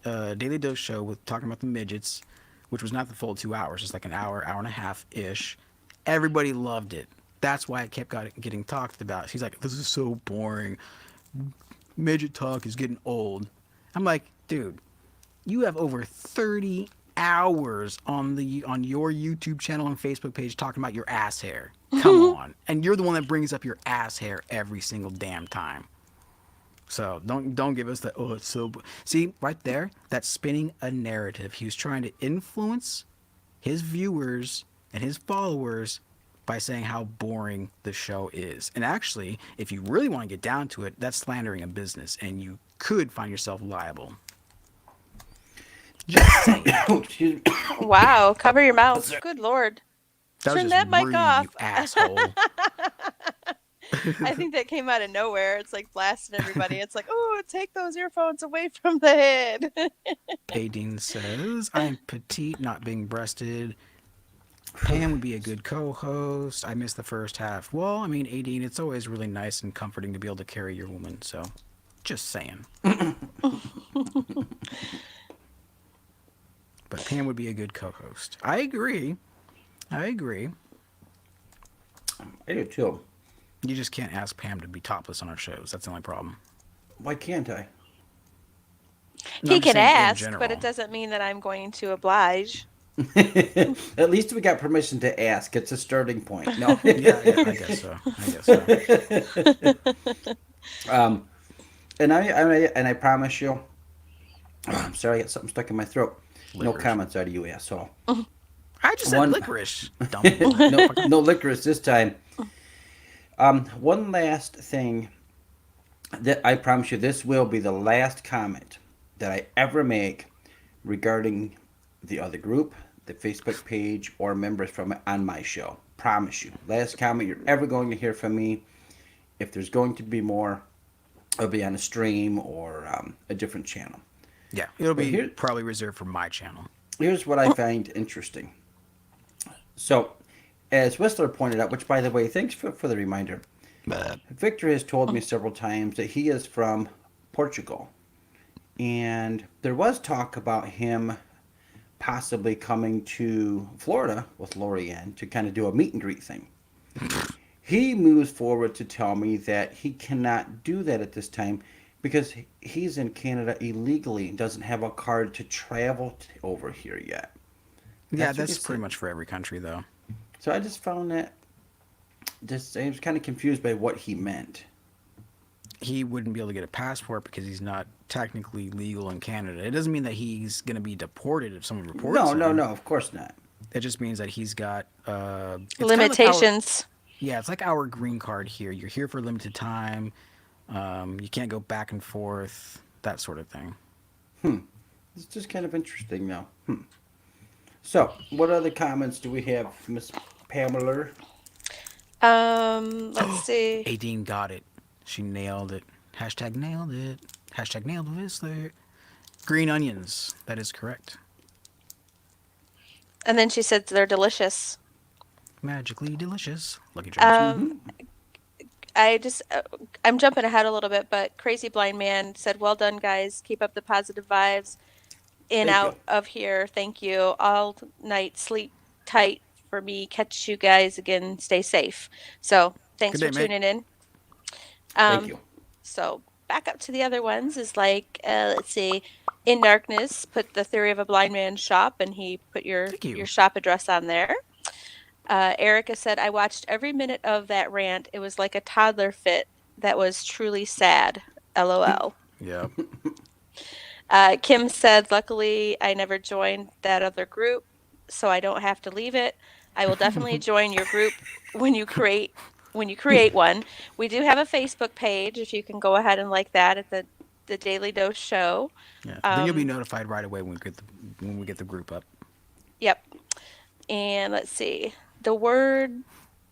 Daily Dose show with talking about the midgets, which was not the full 2 hours, just like an hour and a half ish, everybody loved it. That's why it kept getting talked about. He's like, this is so boring. Midget talk is getting old. I'm like, dude, you have over 30 hours on your YouTube channel and Facebook page talking about your ass hair. Come on. And you're the one that brings up your ass hair every single damn time. So don't give us that, oh, it's so... See, right there, that's spinning a narrative. He was trying to influence his viewers and his followers by saying how boring the show is. And actually, if you really want to get down to it, that's slandering a business, and you could find yourself liable. Just saying. Oh, excuse me. Wow, cover your mouth. Good Lord. That was Turn just that mic rude, off. you asshole. I think that came out of nowhere. It's like blasting everybody. It's like, oh, take those earphones away from the head. Aideen says, I am petite, not being breasted. Pam would be a good co-host. I missed the first half. Well, I mean, Aideen, it's always really nice and comforting to be able to carry your woman, so just saying. But Pam would be a good co-host. I agree. I do too. You just can't ask Pam to be topless on our shows. That's the only problem. Why can't I? No, He I'm just can saying in ask, but general. it doesn't mean that I'm going to oblige. At least we got permission to ask. It's a starting point. No. Yeah, I guess so. And I promise you. Oh, I'm sorry, I got something stuck in my throat. No Licorice. comments out of you, asshole. I just said One- licorice. Dumb. No licorice this time. One last thing that I promise you, this will be the last comment that I ever make regarding the other group, the Facebook page, or members from on my show. Promise you. Last comment you're ever going to hear from me. If there's going to be more, it'll be on a stream or a different channel. Yeah, it'll But be here- probably reserved for my channel. Here's what I find interesting. So, as Whistler pointed out, which by the way, thanks for the reminder. Victor has told me several times that he is from Portugal. And there was talk about him possibly coming to Florida with Lorianne to kind of do a meet and greet thing. He moves forward to tell me that he cannot do that at this time because he's in Canada illegally and doesn't have a card to travel over here yet. Yeah, That's what that's he pretty said. much for every country, though. So I just found that I was kind of confused by what he meant. He wouldn't be able to get a passport because he's not technically legal in Canada. It doesn't mean that he's going to be deported if someone reports him. No, of course not. It just means that he's got it's kind of like Limitations. yeah, it's like our green card here. You're here for a limited time. You can't go back and forth, that sort of thing. It's just kind of interesting now. So, what other comments do we have, Miss Pamela? Let's see. Aideen got it. She nailed it. Hashtag nailed it. Hashtag nailed Whistler. Green onions. That is correct. And then she said they're delicious. Magically delicious. Lucky Charms. I'm jumping ahead a little bit, but Crazy Blind Man said, well done, guys. Keep up the positive vibes. in Thank you. out of here. Thank you. All night, sleep tight for me. Catch you guys again. Stay safe. So thanks Good for day, mate. tuning in. Thank Um, you. so back up to the other ones is like, let's see, in darkness, put the theory of a blind man's shop, and he put Thank your you. shop address on there. Erica said, I watched every minute of that rant. It was like a toddler fit that was truly sad. LOL. Yep. Kim said, luckily, I never joined that other group, so I don't have to leave it. I will definitely join your group when you create one. We do have a Facebook page if you can go ahead and like that at the Daily Dose Show. Yeah. Then you'll be Um, notified right away when we get the group up. yep. And let's see. The word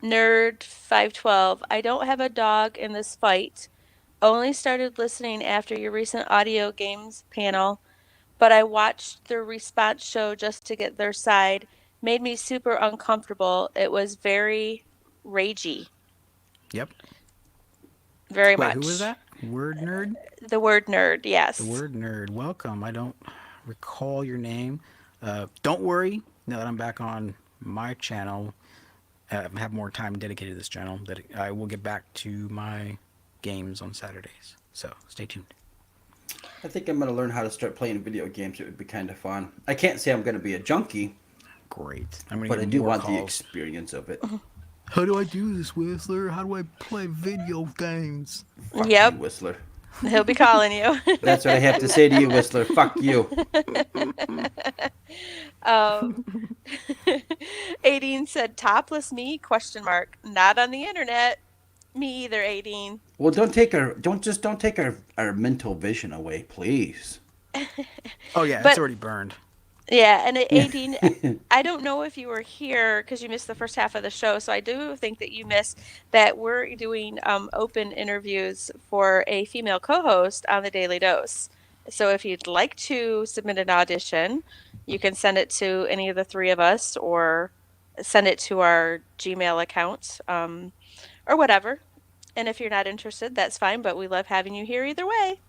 nerd 512. I don't have a dog in this fight. Only started listening after your recent audio games panel, but I watched their response show just to get their side. Made me super uncomfortable. It was very ragey, Yep. very Wait, who was much. that? Word nerd? The word nerd, The yes. word nerd. Welcome. I don't recall your name. Don't worry. Now that I'm back on my channel, have more time dedicated to this channel, that I will get back to my games on Saturdays. So stay tuned. I think I'm going to learn how to start playing video games. It would be kind of fun. I can't say I'm going to be a junkie, Great. I'm gonna but I get do more want the calls. experience of it. How do I do this, Whistler? How do I play video games? Fuck you, Yep, Whistler. he'll be calling you. That's what I have to say to you, Whistler. Fuck you. um, Aideen said, "Topless me?" Question mark. Not on the internet. Me either, Aideen. Well, don't take our mental vision away, please. Oh yeah, it's But already burned. yeah, and Aideen, I don't know if you were here because you missed the first half of the show. So I do think that you missed that we're doing open interviews for a female co-host on the Daily Dose. So if you'd like to submit an audition, you can send it to any of the three of us or send it to our Gmail account or whatever. And if you're not interested, that's fine, but we love having you here either way.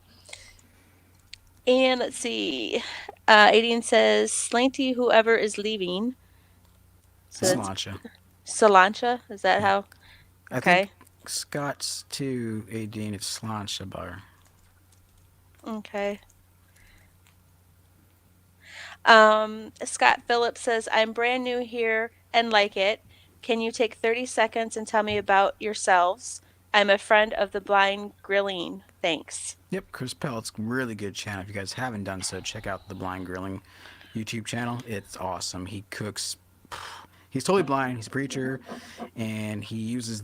And let's see. Aideen says, Slanty, whoever is leaving. So that's Slancha. Solancha. Is that how? I Okay. think Scott's to Adine. It's Slancha bar. Okay. Scott Phillips says, I'm brand new here and like it. Can you take 30 seconds and tell me about yourselves? I'm a friend of the Blind Grilling. Thanks. Yep, Chris Pellet's really good channel. If you guys haven't done so, check out the Blind Grilling YouTube channel. It's awesome. He cooks. He's totally blind. He's a preacher, and he uses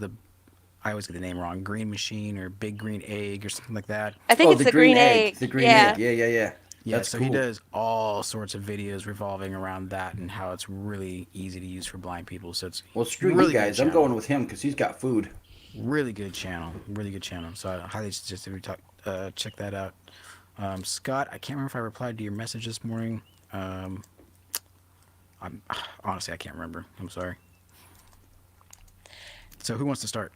I always get the name wrong. Green Machine or Big Green Egg or something like that. I think Oh, it's the green egg. The green Yeah. egg. Yeah. Yeah, That's so cool. he does all sorts of videos revolving around that and how it's really easy to use for blind people. So it's Well, screw really you guys. good I'm channel. going with him because he's got food. Really good channel. Really good channel. So I highly suggest that we check that out. Scott, I can't remember if I replied to your message this morning. I'm honestly I can't remember. I'm sorry. So who wants to start?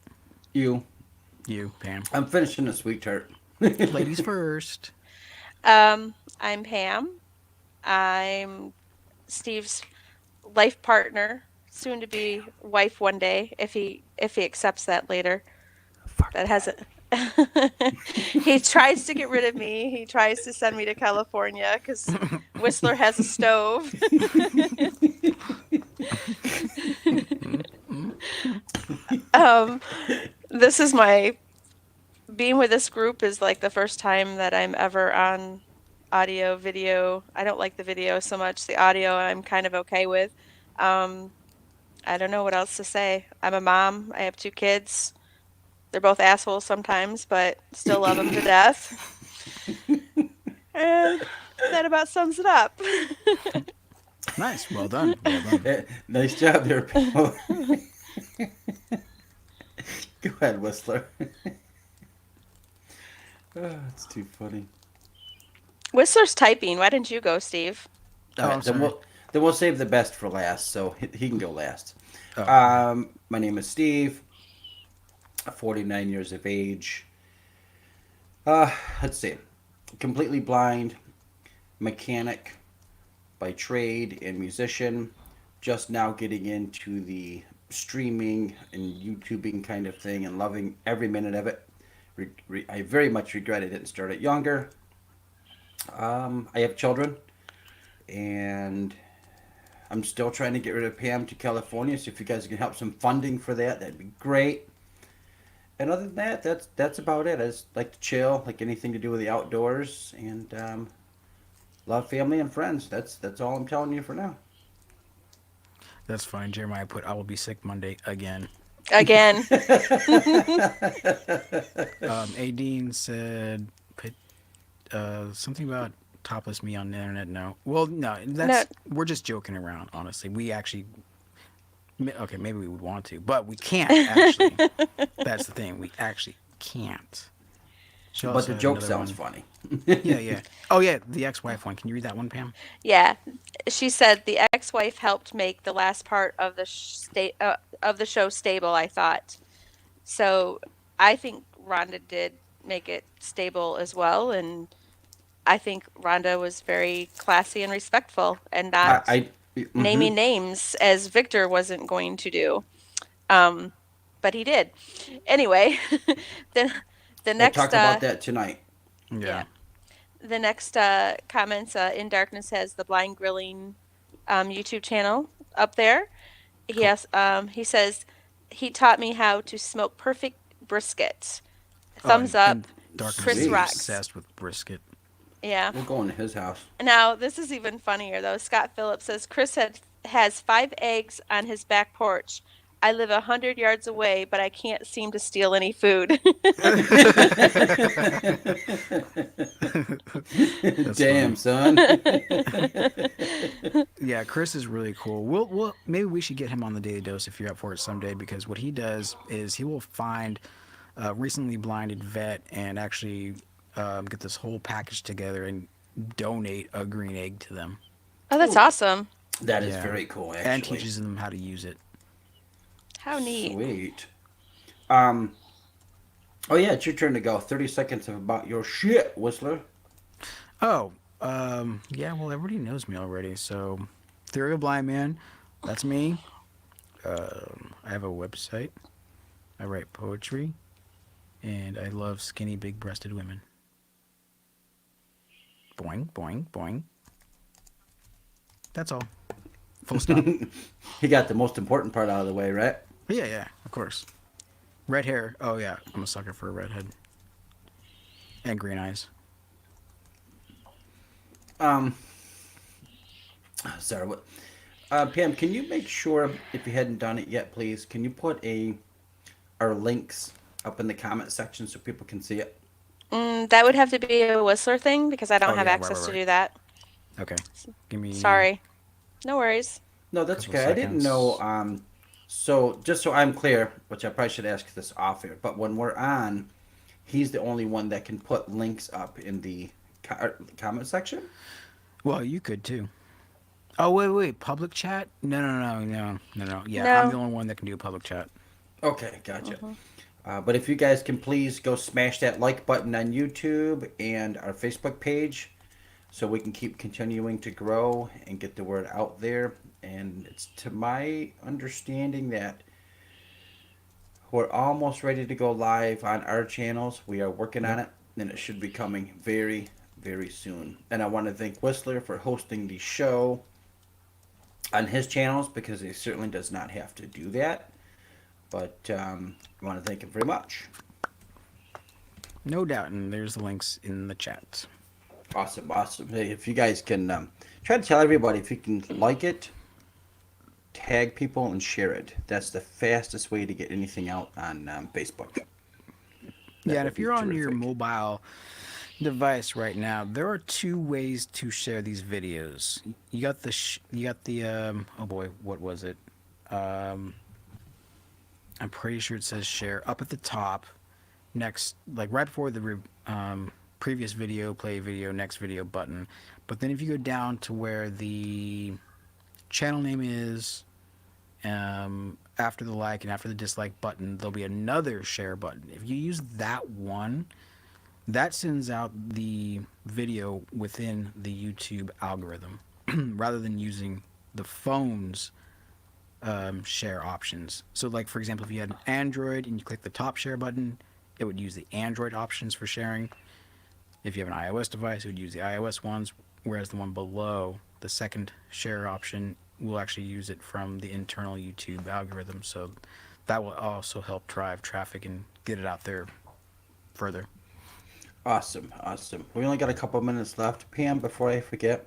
You. You, Pam. I'm finishing a sweet tart. Ladies first. I'm Pam. I'm Steve's life partner, soon to be wife one day if he accepts that later. That hasn't. He tries to get rid of me. He tries to send me to California because Whistler has a stove. This is my being with this group is like the first time that I'm ever on audio, video. I don't like the video so much. The audio I'm kind of okay with. Um, I don't know what else to say. I'm a mom. I have two kids. They're both assholes sometimes, but still love them to death. And that about sums it up. Nice. Well done. Well done. Nice job there, Paul. Go ahead, Whistler. Oh, it's too funny. Whistler's typing. Why didn't you go, Steve? All right, I'm sorry. then we'll save the best for last, so he can go last. Oh. My name is Steve. 49 years of age. Let's see. Completely blind, mechanic, by trade and musician, just now getting into the streaming and YouTubing kind of thing and loving every minute of it. I very much regret I didn't start it younger. I have children, and I'm still trying to get rid of Pam to California. So if you guys can help some funding for that, that'd be great. And other than that, that's about it. I just like to chill, like anything to do with the outdoors, and love family and friends. That's all I'm telling you for now. That's fine. Jeremiah put, I will be sick Monday again. Again. Adine said, put, something about topless me on the internet. No. Well, no, we're just joking around, honestly. We actually, okay, maybe we would want to, but we can't actually. That's the thing. We actually can't. But the joke sounds funny. Yeah. Oh, yeah, the ex-wife one. Can you read that one, Pam? Yeah, she said the ex-wife helped make the last part of the of the show stable. I thought so. I think Rhonda did make it stable as well, and I think Rhonda was very classy and respectful, and not naming names as Victor wasn't going to do. But he did. Anyway, the We'll next talk about that tonight. yeah. The next comments, In Darkness has the Blind Grilling YouTube channel up there. He says, he taught me how to smoke perfect brisket. Thumbs up. And Darkness Chris is rocks. obsessed with brisket. Yeah. We're going to his house. Now, this is even funnier, though. Scott Phillips says, Chris has 5 eggs on his back porch. I live 100 yards away, but I can't seem to steal any food. Damn, son. Yeah, Chris is really cool. We'll maybe we should get him on the Daily Dose if you're up for it someday, because what he does is he will find a recently blinded vet and actually get this whole package together and donate a green egg to them. Oh, that's awesome. That is very cool, actually. And teaches them how to use it. How neat. Sweet. Oh, yeah, it's your turn to go. 30 seconds of about your shit, Whistler. Oh, yeah, well, everybody knows me already. So, Theory of Blind Man, that's me. I have a website. I write poetry. And I love skinny, big-breasted women. Boing, boing, boing. That's all. Full stop. He got the most important part out of the way, right? Yeah, of course. Red hair. Oh, yeah, I'm a sucker for a redhead. And green eyes. Sorry, what? Pam, can you make sure, if you hadn't done it yet, please, can you put our links up in the comment section so people can see it? That would have to be a Whistler thing because I don't have access to do that. Okay. Give me... Sorry. No worries. No, that's okay. I didn't know. So, just so I'm clear, which I probably should ask this off air, but when we're on, he's the only one that can put links up in the comment section? Well, you could too. Oh, wait. Public chat? No. Yeah, No. I'm the only one that can do public chat. Okay, gotcha. But if you guys can please go smash that like button on YouTube and our Facebook page so we can keep continuing to grow and get the word out there. And it's to my understanding that we're almost ready to go live on our channels. We are working on it, and it should be coming very, very soon. And I want to thank Whistler for hosting the show on his channels because he certainly does not have to do that. But I want to thank him very much. No doubt, and there's the links in the chat. Awesome. Hey, if you guys can try to tell everybody if you can like it, tag people, and share it. That's the fastest way to get anything out on Facebook. Yeah, and if you're on your mobile device right now, there are 2 ways to share these videos. You got the oh boy, what was it? I'm pretty sure it says share up at the top, next, like right before the previous video, play video, next video button. But then if you go down to where the channel name is, after the like and after the dislike button, there'll be another share button. If you use that one, that sends out the video within the YouTube algorithm. rather than using the phone's share options. So, like for example, if you had an Android and you click the top share button, it would use the Android options for sharing. If you have an iOS device, it would use the iOS ones, whereas the one below, the second share option, will actually use it from the internal YouTube algorithm. So that will also help drive traffic and get it out there further. Awesome. We only got a couple minutes left. Pam, before I forget,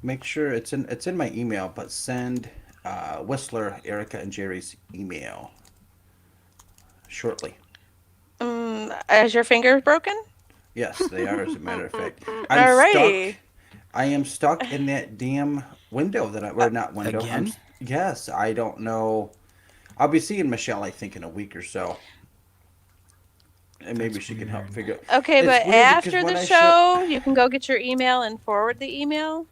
make sure it's in my email, but send Whistler, Erica, and Jerry's email shortly. Is your finger broken? Yes, they are. As a matter of fact, Alrighty. I am stuck in that damn window or not window. Again? Yes, I don't know. I'll be seeing Michelle, I think, in a week or so. And maybe That's she can help weird. figure. Okay, It's but weird because after when the I show, you can go get your email and forward the email.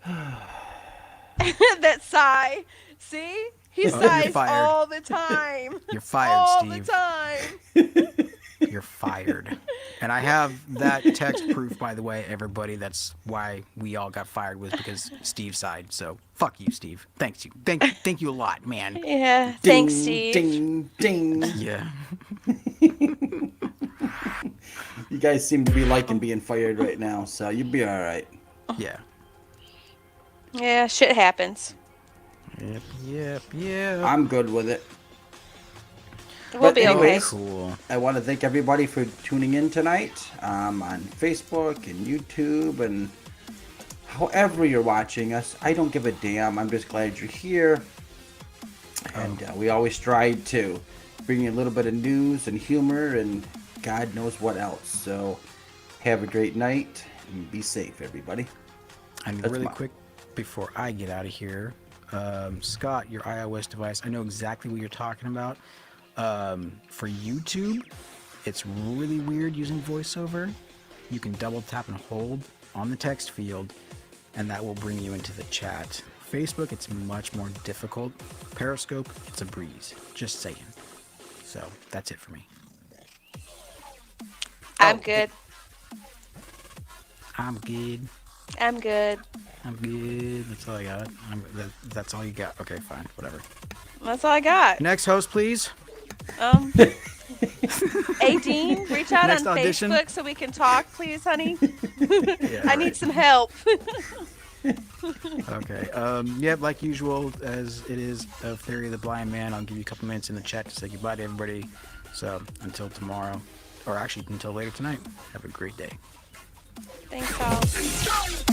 That sigh. See? He you're sighs fired. all the time. You're fired, all Steve. the time. You're fired. And I have that text proof, by the way, everybody. That's why we all got fired, was because Steve sighed. So fuck you, Steve. Thank you a lot, man. Yeah. Ding, Thanks, Steve. Ding, ding. Yeah. You guys seem to be liking being fired right now, so you'll be all right. Yeah. Yeah, shit happens. Yep. I'm good with it. We'll But be anyways, Cool. I want to thank everybody for tuning in tonight on Facebook and YouTube and however you're watching us. I don't give a damn. I'm just glad you're here. And we always strive to bring you a little bit of news and humor and God knows what else. So have a great night and be safe, everybody. And That's really mine. quick, before I get out of here, Scott, your iOS device, I know exactly what you're talking about. For YouTube, it's really weird using VoiceOver. You can double tap and hold on the text field, and that will bring you into the chat. Facebook, it's much more difficult. Periscope, it's a breeze. Just saying. So that's it for me. I'm Oh, good. I'm good. I'm good. I'm good. That's all I got. That's all you got. Okay, fine. Whatever. That's all I got. Next host, please. Hey, Dean, reach out Next on audition. Facebook so we can talk, please, honey. Yeah, I right. need some help. Okay. Yeah, like usual, as it is of Theory of the Blind Man, I'll give you a couple minutes in the chat to say goodbye to everybody. So until tomorrow, or actually until later tonight, have a great day. Thanks, all.